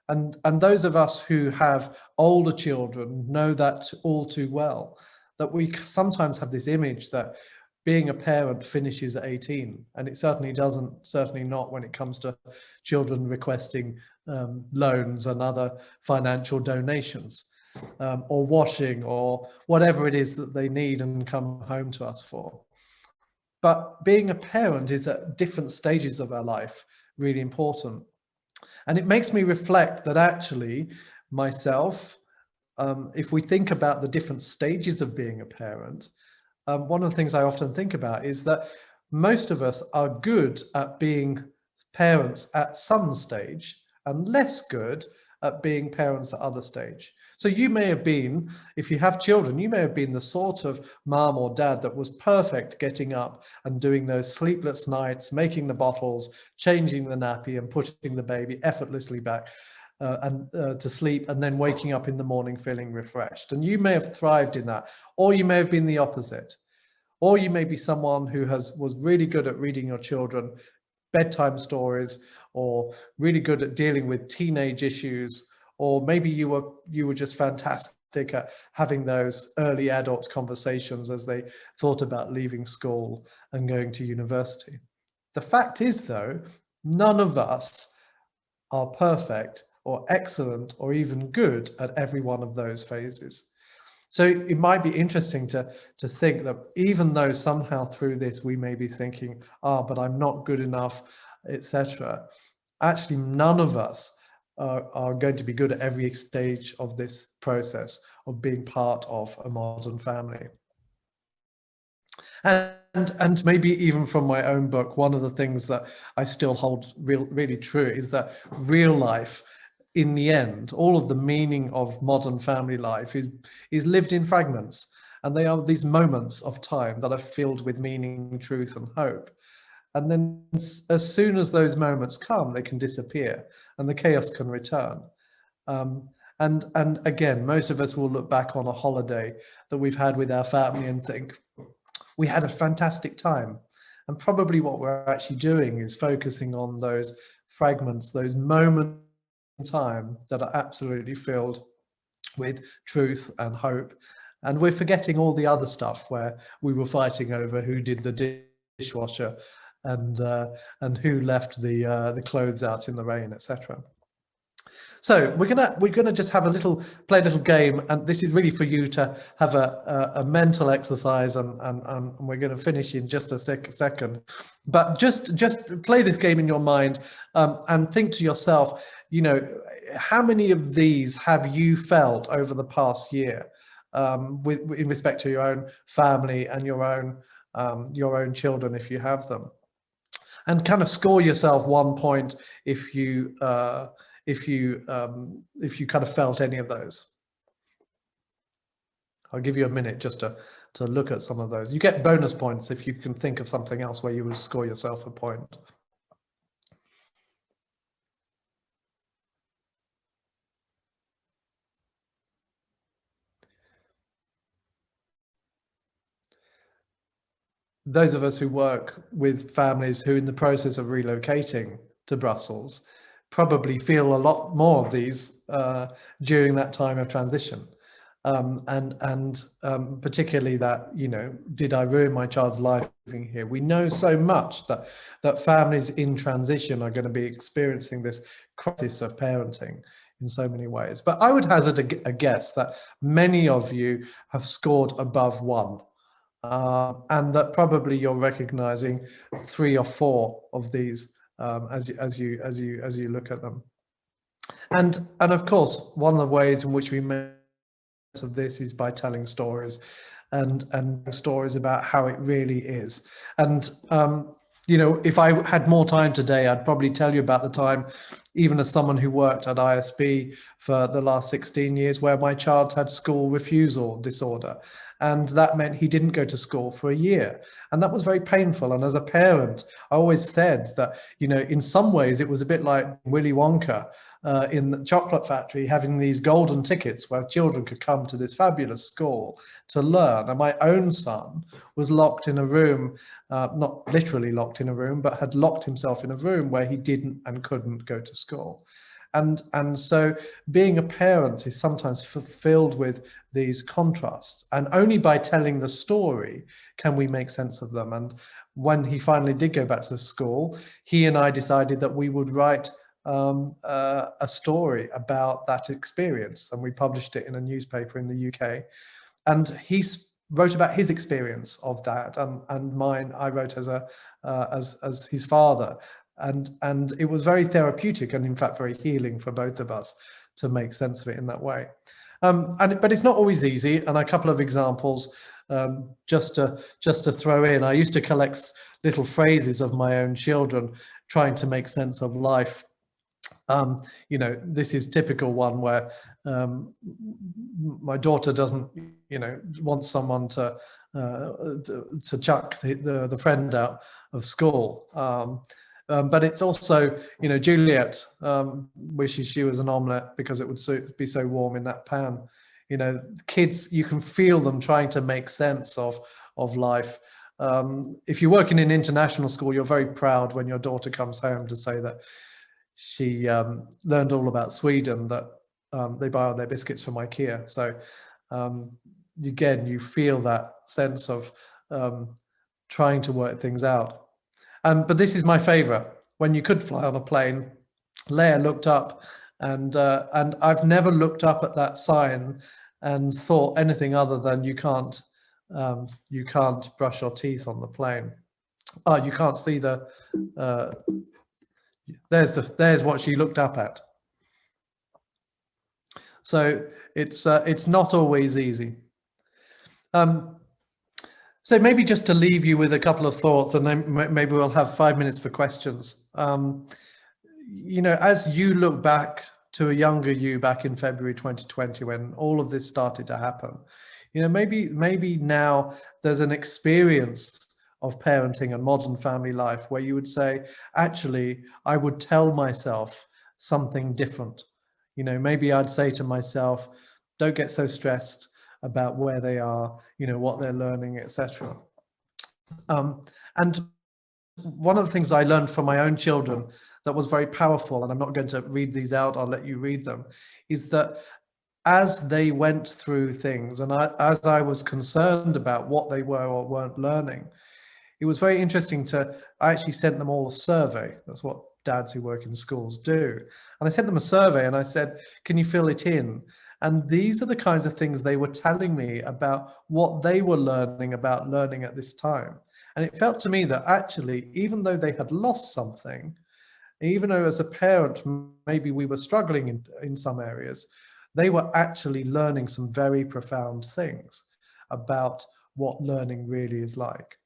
And those of us who have older children know that all too well, that we sometimes have this image that being a parent finishes at 18, and it certainly doesn't, certainly not when it comes to children requesting loans and other financial donations, or washing, or whatever it is that they need and come home to us for. But being a parent is at different stages of our life really important. And it makes me reflect that actually myself, if we think about the different stages of being a parent, one of the things I often think about is that most of us are good at being parents at some stage and less good at being parents at other stage. So you may have been, if you have children, you may have been the sort of mom or dad that was perfect getting up and doing those sleepless nights, making the bottles, changing the nappy and putting the baby effortlessly back to sleep, and then waking up in the morning feeling refreshed. And you may have thrived in that, or you may have been the opposite. Or you may be someone who was really good at reading your children bedtime stories, or really good at dealing with teenage issues, or maybe you were just fantastic at having those early adult conversations as they thought about leaving school and going to university. The fact is, though, none of us are perfect or excellent or even good at every one of those phases. So it might be interesting to think that even though somehow through this we may be thinking, but I'm not good enough, etc. Actually, none of us are going to be good at every stage of this process of being part of a modern family. And maybe even from my own book, one of the things that I still hold really true is that real life, in the end, all of the meaning of modern family life is lived in fragments. And they are these moments of time that are filled with meaning, truth, and hope. And then as soon as those moments come, they can disappear and the chaos can return. And again, most of us will look back on a holiday that we've had with our family and think, we had a fantastic time. And probably what we're actually doing is focusing on those fragments, those moments in time that are absolutely filled with truth and hope. And we're forgetting all the other stuff where we were fighting over who did the dishwasher and who left the clothes out in the rain, etc. So we're gonna just have play a little game, and this is really for you to have a mental exercise, and we're going to finish in just a second. But just play this game in your mind, and think to yourself, you know, how many of these have you felt over the past year, in respect to your own family and your own children, if you have them, and kind of score yourself 1 point if you kind of felt any of those. I'll give you a minute just to look at some of those. You get bonus points if you can think of something else where you would score yourself a point. Those of us who work with families who are in the process of relocating to Brussels probably feel a lot more of these during that time of transition, and particularly that, you know, did I ruin my child's life living here? We know so much that families in transition are going to be experiencing this crisis of parenting in so many ways. But I would hazard a guess that many of you have scored above 1. And that probably you're recognizing 3 or 4 of these as you look at them. And of course, one of the ways in which we make sense of this is by telling stories, and stories about how it really is. And you know, if I had more time today, I'd probably tell you about the time, even as someone who worked at ISB for the last 16 years, where my child had school refusal disorder. And that meant he didn't go to school for a year. And that was very painful. And as a parent, I always said that, you know, in some ways it was a bit like Willy Wonka in the chocolate factory, having these golden tickets where children could come to this fabulous school to learn. And my own son was locked in a room, not literally locked in a room, but had locked himself in a room where he didn't and couldn't go to school. And so being a parent is sometimes filled with these contrasts, and only by telling the story can we make sense of them. And when he finally did go back to the school, he and I decided that we would write a story about that experience, and we published it in a newspaper in the UK. And he wrote about his experience of that, and mine I wrote as his father. And it was very therapeutic, and in fact very healing for both of us to make sense of it in that way. But it's not always easy. And a couple of examples just to throw in. I used to collect little phrases of my own children trying to make sense of life. You know, this is typical one where my daughter doesn't, you know, want someone to chuck the friend out of school. But it's also, you know, Juliet wishes she was an omelette because it would be so warm in that pan. You know, kids, you can feel them trying to make sense of life. If you work in an international school, you're very proud when your daughter comes home to say that she learned all about Sweden, that they buy all their biscuits from IKEA. So again, you feel that sense of trying to work things out. But this is my favorite. When you could fly on a plane, Leia looked up And I've never looked up at that sign and thought anything other than you can't brush your teeth on the plane. Oh, you can't see the there's what she looked up at. So it's not always easy. So maybe just to leave you with a couple of thoughts, and then maybe we'll have 5 minutes for questions. You know, as you look back to a younger you back in February 2020, when all of this started to happen, you know, maybe now there's an experience of parenting and modern family life where you would say, actually, I would tell myself something different. You know, maybe I'd say to myself, don't get so stressed about where they are, you know, what they're learning, etc. And one of the things I learned from my own children that was very powerful, and I'm not going to read these out, I'll let you read them, is that as they went through things, and as I was concerned about what they were or weren't learning, it was very interesting I actually sent them all a survey. That's what dads who work in schools do. And I sent them a survey and I said, can you fill it in? And these are the kinds of things they were telling me about what they were learning about learning at this time. And it felt to me that actually, even though they had lost something, even though as a parent, maybe we were struggling in some areas, they were actually learning some very profound things about what learning really is like.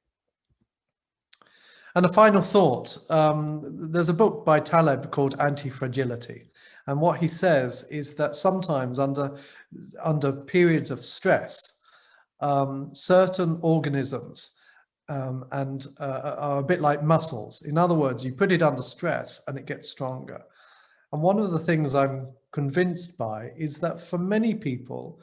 And a final thought, there's a book by Taleb called Anti-Fragility. And what he says is that sometimes under periods of stress, certain organisms are a bit like muscles. In other words, you put it under stress and it gets stronger. And one of the things I'm convinced by is that for many people,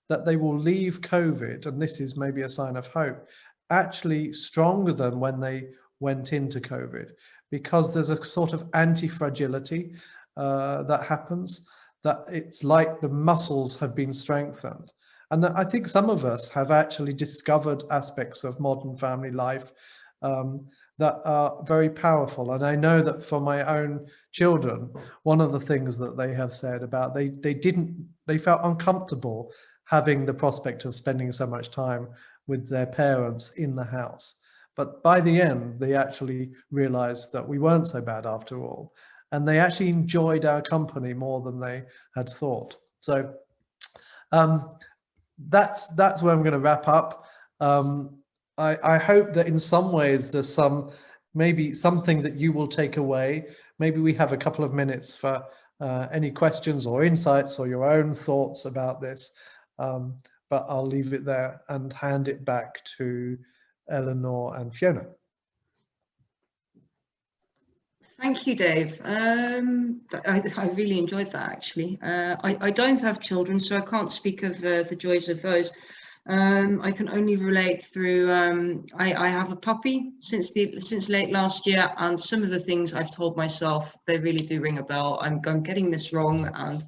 that they will leave COVID, and this is maybe a sign of hope, actually stronger than when they went into COVID, because there's a sort of anti-fragility that happens, that it's like the muscles have been strengthened. And I think some of us have actually discovered aspects of modern family life that are very powerful. And I know that for my own children, one of the things that they have said about they felt uncomfortable having the prospect of spending so much time with their parents in the house. But by the end, they actually realized that we weren't so bad after all. And they actually enjoyed our company more than they had thought. So that's where I'm going to wrap up. I hope that in some ways there's maybe something that you will take away. Maybe we have a couple of minutes for any questions or insights or your own thoughts about this. But I'll leave it there and hand it back to Eleanor and Fiona. Thank you, Dave. I really enjoyed that, actually. I don't have children, so I can't speak of the joys of those. I can only relate through, I have a puppy since late last year, and some of the things I've told myself, they really do ring a bell. I'm getting this wrong, and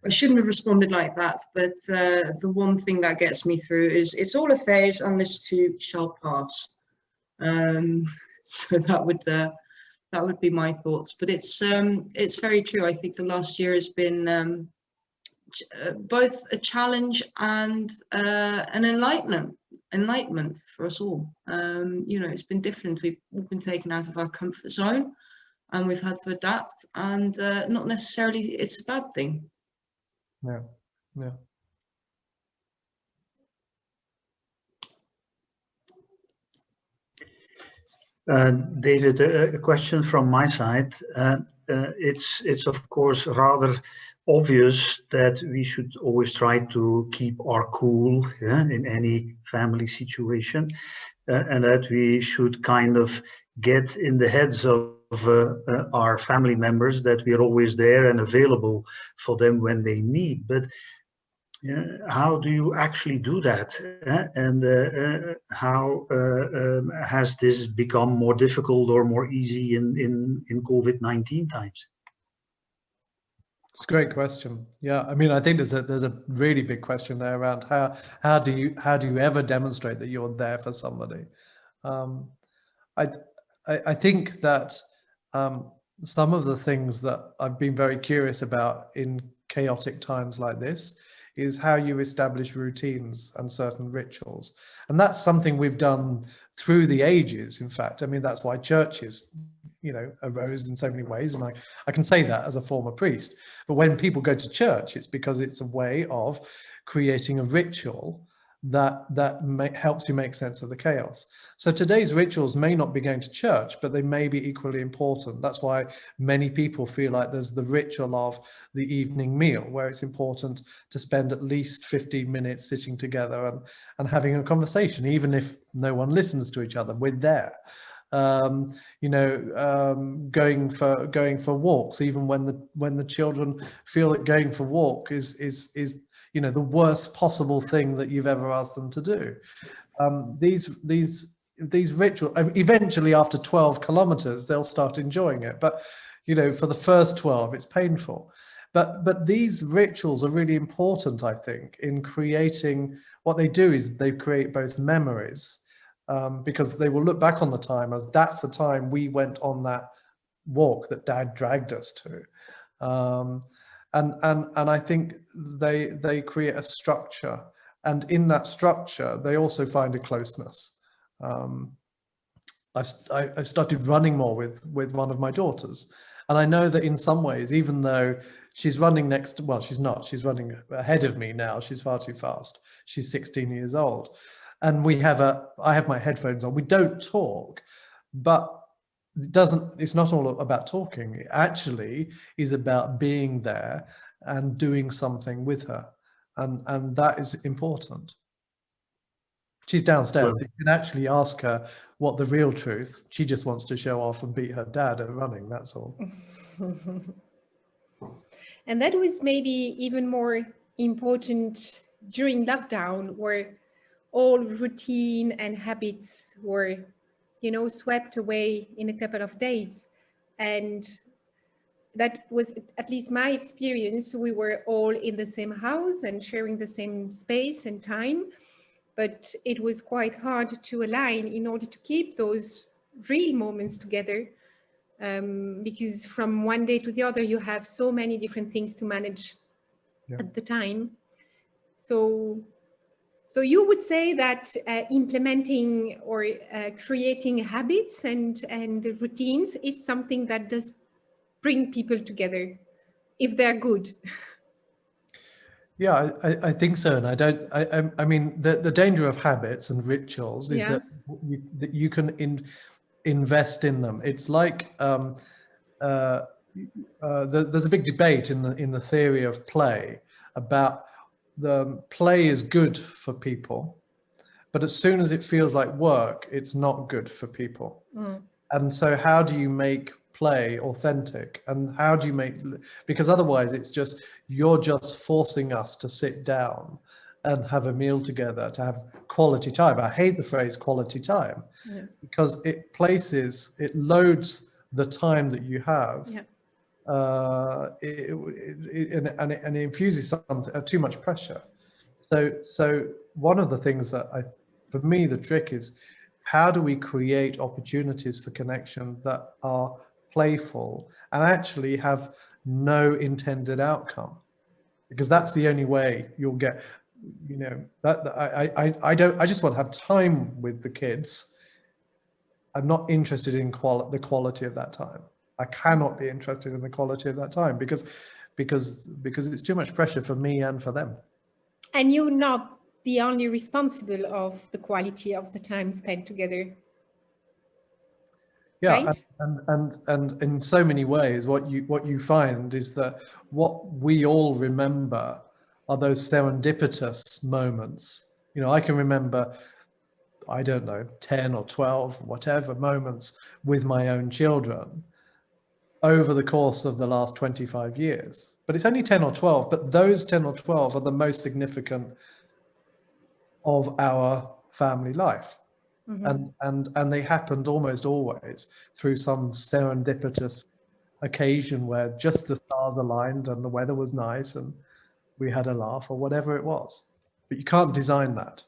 I shouldn't have responded like that. But the one thing that gets me through is it's all a phase, and this too shall pass. So that would be my thoughts. But it's very true. I think the last year has been both a challenge and an enlightenment for us all. You know, it's been different. We've all been taken out of our comfort zone, and we've had to adapt. And not necessarily it's a bad thing. Yeah, yeah. David, a question from my side. It's of course rather obvious that we should always try to keep our cool in any family situation, and that we should kind of get in the heads of our family members that we are always there and available for them when they need. But how do you actually do that? And how has this become more difficult or more easy in COVID-19 times? It's a great question. Yeah, I mean, I think there's a really big question there around how do you ever demonstrate that you're there for somebody? I think that some of the things that I've been very curious about in chaotic times like this is how you establish routines and certain rituals. And that's something we've done through the ages, in fact. I mean, that's why churches, you know, arose in so many ways. And I can say that as a former priest. But when people go to church, it's because it's a way of creating a ritual that helps you make sense of the chaos. So today's rituals may not be going to church, but they may be equally important. That's why many people feel like there's the ritual of the evening meal, where it's important to spend at least 15 minutes sitting together and having a conversation, even if no one listens to each other. We're there. You know, going for walks, even when the children feel that going for walk is you know, the worst possible thing that you've ever asked them to do. These rituals, eventually after 12 kilometers, they'll start enjoying it. But, you know, for the first 12, it's painful. But these rituals are really important, I think, in creating, what they do is they create both memories, because they will look back on the time as that's the time we went on that walk that Dad dragged us to. And I think they create a structure, and in that structure they also find a closeness. I started running more with one of my daughters, and I know that in some ways, even though she's running well, she's not, she's running ahead of me now, she's far too fast, she's 16 years old, and I have my headphones on, we don't talk, but it's not all about talking. It actually is about being there and doing something with her, and that is important. She's downstairs, so you can actually ask her what the real truth. She just wants to show off and beat her dad at running, that's all. And that was maybe even more important during lockdown, where all routine and habits were, you know, swept away in a couple of days. And that was at least my experience. We were all in the same house and sharing the same space and time, but it was quite hard to align in order to keep those real moments together, because from one day to the other, you have so many different things to manage at the time. So you would say that implementing or creating habits and routines is something that does bring people together, if they're good. Yeah, I think so, and I mean the danger of habits and rituals is that you can invest in them. It's like there's a big debate in the theory of play about the play is good for people, but as soon as it feels like work, it's not good for people. And so how do you make play authentic, and how do you because otherwise it's just, you're just forcing us to sit down and have a meal together, to have quality time. I hate the phrase quality time, because it loads the time that you have, and it infuses too much pressure. So one of the things that for me, the trick is, how do we create opportunities for connection that are playful and actually have no intended outcome? Because that's the only way you'll get, you know, I just want to have time with the kids. I'm not interested in the quality of that time. I cannot be interested in the quality of that time because it's too much pressure for me and for them. And you're not the only responsible of the quality of the time spent together. Yeah, right? and in so many ways, what you find is that what we all remember are those serendipitous moments. You know, I can remember, I don't know, 10 or 12, whatever moments with my own children over the course of the last 25 years. But it's only 10 or 12, but those 10 or 12 are the most significant of our family life. And they happened almost always through some serendipitous occasion where just the stars aligned and the weather was nice and we had a laugh or whatever it was. But you can't design that.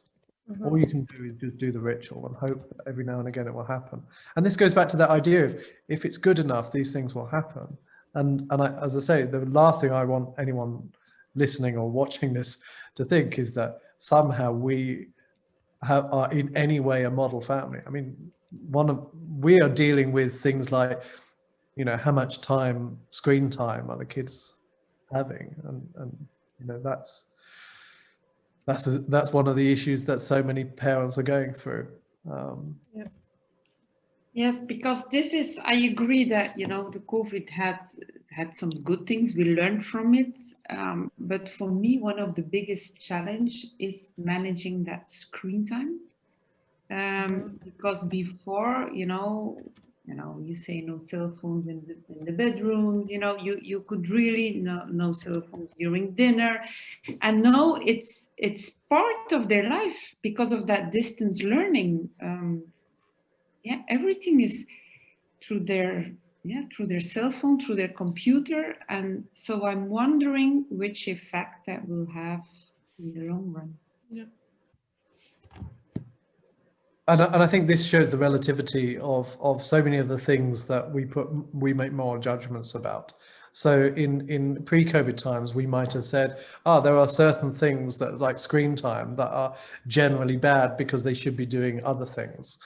All you can do is just do the ritual and hope that every now and again it will happen. And this goes back to that idea of if it's good enough, these things will happen. And as I say, the last thing I want anyone listening or watching this to think is that somehow we are in any way a model family. I mean, we are dealing with things like, you know, how much screen time are the kids having, and you know, that's one of the issues that so many parents are going through. Yeah. Yes, because this is, I agree that, you know, the COVID had some good things, we learned from it. But for me, one of the biggest challenge is managing that screen time. Because before, you you say no cell phones in the bedrooms, you could really no cell phones during dinner. And now it's part of their life because of that distance learning. Yeah, everything is through their cell phone, through their computer. And so I'm wondering which effect that will have in the long run. Yeah. And I think this shows the relativity of so many of the things that we make moral judgments about. So in pre-COVID times, we might have said, there are certain things that, like screen time, that are generally bad because they should be doing other things.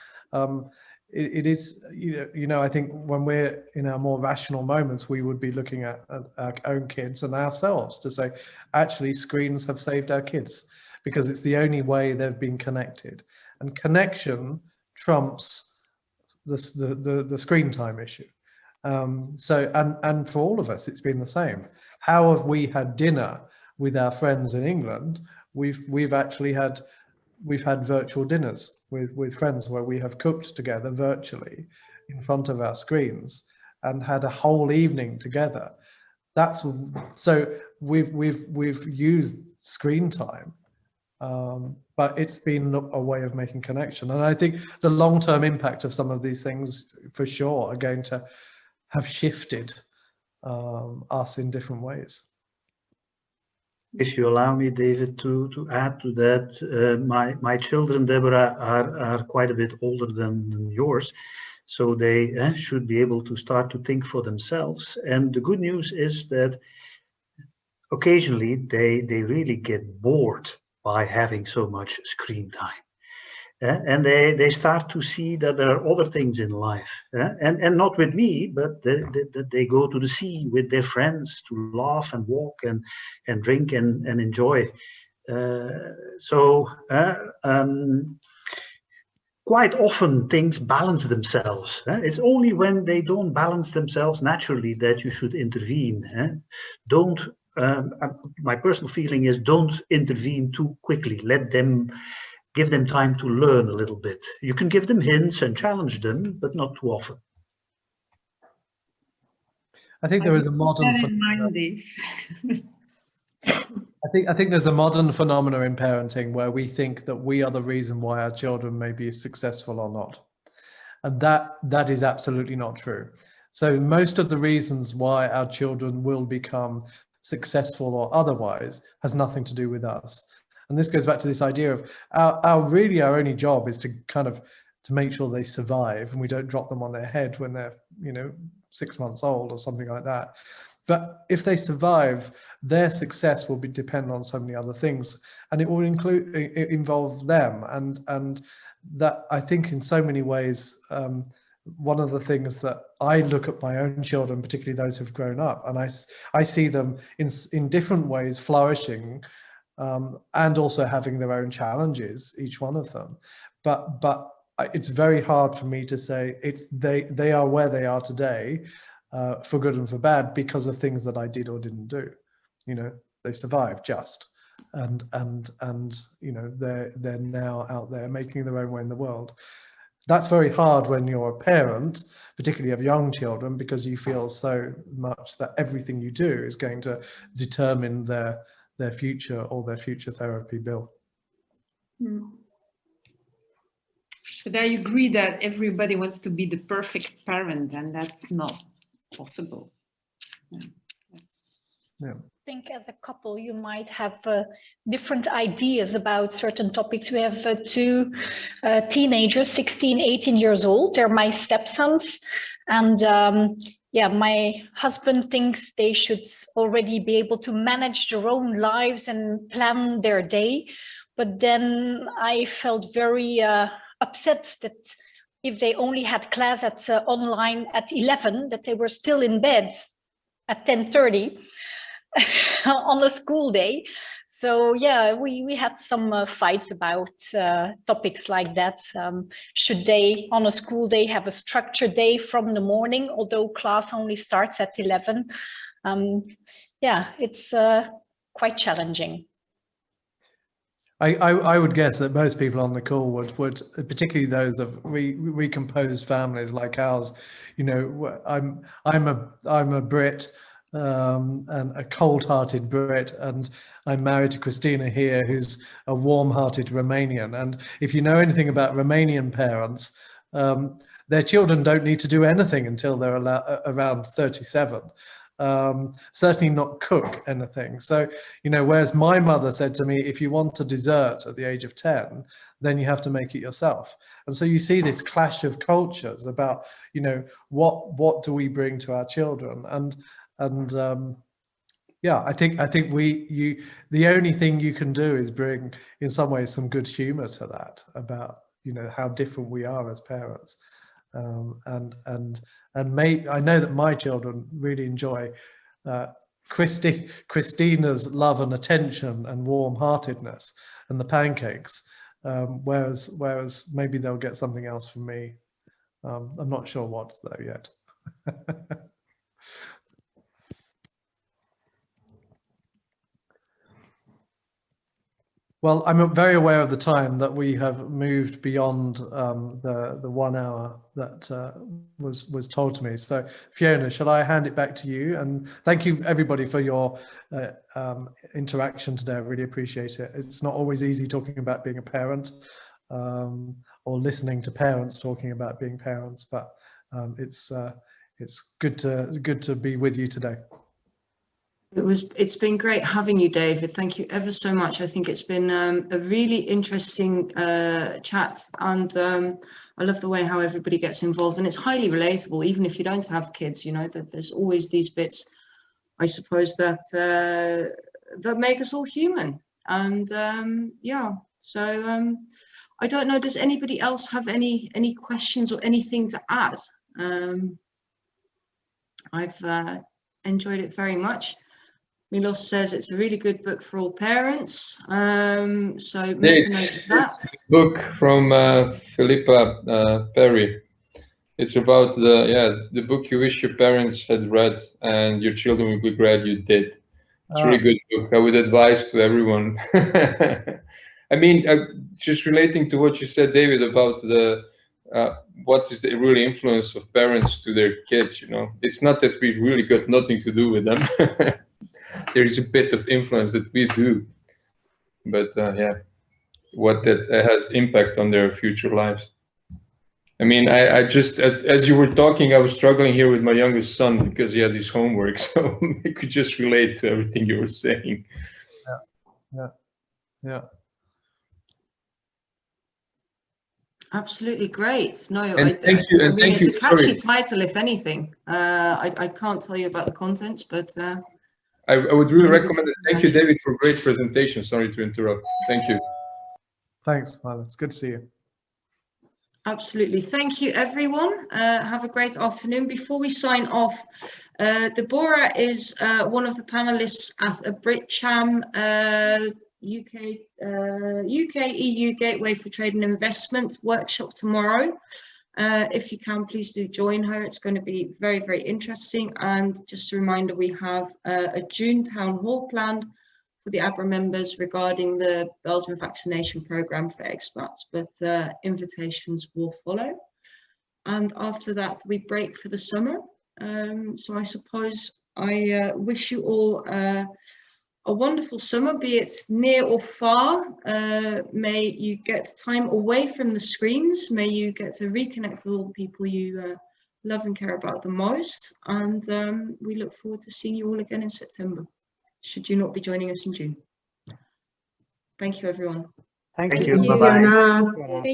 It is, I think when we're in our more rational moments, we would be looking at our own kids and ourselves to say, actually, screens have saved our kids because it's the only way they've been connected. And connection trumps the screen time issue. So for all of us, it's been the same. How have we had dinner with our friends in England? We've had virtual dinners with friends where we have cooked together virtually in front of our screens and had a whole evening together. So we've used screen time. But it's been a way of making connection. And I think the long-term impact of some of these things, for sure, are going to have shifted us in different ways. If you allow me, David, to add to that, my children, Deborah, are quite a bit older than yours, so they should be able to start to think for themselves. And the good news is that occasionally they really get bored by having so much screen time. And they start to see that there are other things in life. And not with me, but they go to the sea with their friends to laugh and walk and drink and enjoy. Quite often things balance themselves. It's only when they don't balance themselves naturally that you should intervene. My personal feeling is don't intervene too quickly. Give them time to learn a little bit. You can give them hints and challenge them, but not too often. I think there is a modern I think there's a modern phenomenon in parenting where we think that we are the reason why our children may be successful or not. And that is absolutely not true. So most of the reasons why our children will become successful or otherwise has nothing to do with us. And this goes back to this idea of our only job is to to make sure they survive and we don't drop them on their head when they're 6 months old or something like that. But if they survive, their success will depend on so many other things, and it will involve them. And that, I think, in so many ways, one of the things that I look at my own children, particularly those who've grown up, and I see them in different ways flourishing, and also having their own challenges, each one of them. But it's very hard for me to say they are where they are today, for good and for bad, because of things that I did or didn't do. They survived just, and they're now out there making their own way in the world. That's very hard when you're a parent, particularly of young children, because you feel so much that everything you do is going to determine their future or their future therapy bill. But I agree that everybody wants to be the perfect parent, and that's not possible. Yeah. think as a couple, you might have different ideas about certain topics. We have two teenagers, 16, 18 years old. They're my stepsons. And yeah, my husband thinks they should already be able to manage their own lives and plan their day. But then I felt very upset that if they only had class at online at 11, that they were still in bed at 10:30 on a school day. So yeah, we had some fights about topics like that. Should they, on a school day, have a structured day from the morning, although class only starts at 11? Yeah, it's quite challenging. I would guess that most people on the call would particularly those of recomposed families like ours. You know, I'm a Brit, and a cold-hearted Brit, and I'm married to Christina here, who's a warm-hearted Romanian. And if you know anything about Romanian parents, their children don't need to do anything until they're around 37. Certainly not cook anything. So, you know, whereas my mother said to me, if you want a dessert at the age of 10, then you have to make it yourself. And so you see this clash of cultures about, you know, what do we bring to our children? And yeah, I think the only thing you can do is bring, in some ways, some good humor to that about, you know, how different we are as parents. I know that my children really enjoy Christina's love and attention and warm-heartedness and the pancakes, whereas maybe they'll get something else from me. I'm not sure what though yet. Well, I'm very aware of the time that we have moved beyond the 1 hour that was told to me. So Fiona, shall I hand it back to you? And thank you everybody for your interaction today. I really appreciate it. It's not always easy talking about being a parent or listening to parents talking about being parents, but it's good to be with you today. It's been great having you, David. Thank you ever so much. I think it's been a really interesting chat, and I love the way how everybody gets involved, and it's highly relatable, even if you don't have kids. You know, that there's always these bits, I suppose, that that make us all human. And yeah, so I don't know, does anybody else have any questions or anything to add? I've enjoyed it very much. Milos says it's a really good book for all parents. So make a note of that. It's a book from Philippa Perry. It's about the book you wish your parents had read and your children would be glad you did. It's a really good book. I would advise to everyone. I mean, just relating to what you said, David, about the what is the really influence of parents to their kids, you know. It's not that we really got nothing to do with them. There is a bit of influence that we do, but yeah, what that has impact on their future lives. I mean, I just, as you were talking, I was struggling here with my youngest son because he had his homework, so I could just relate to everything you were saying. Yeah. Absolutely great. No, and thank you. And I mean, it's a catchy title, if anything. I can't tell you about the content, but I would really recommend it. Thank you, David, for a great presentation. Sorry to interrupt. Thank you. Thanks, Milo. It's good to see you. Absolutely. Thank you, everyone. Have a great afternoon. Before we sign off, Deborah is one of the panelists at a BritCham UK-EU Gateway for Trade and Investment workshop tomorrow. If you can, please do join her. It's going to be very, very interesting. And just a reminder, we have a June town hall planned for the ABRA members regarding the Belgian vaccination program for expats, but invitations will follow. And after that, we break for the summer. So I suppose I wish you all a wonderful summer, be it near or far. May you get time away from the screens. May you get to reconnect with all the people you love and care about the most. And we look forward to seeing you all again in September. should you not be joining us in June. Thank you, everyone. Thank Thank you. you. Bye-bye. Thank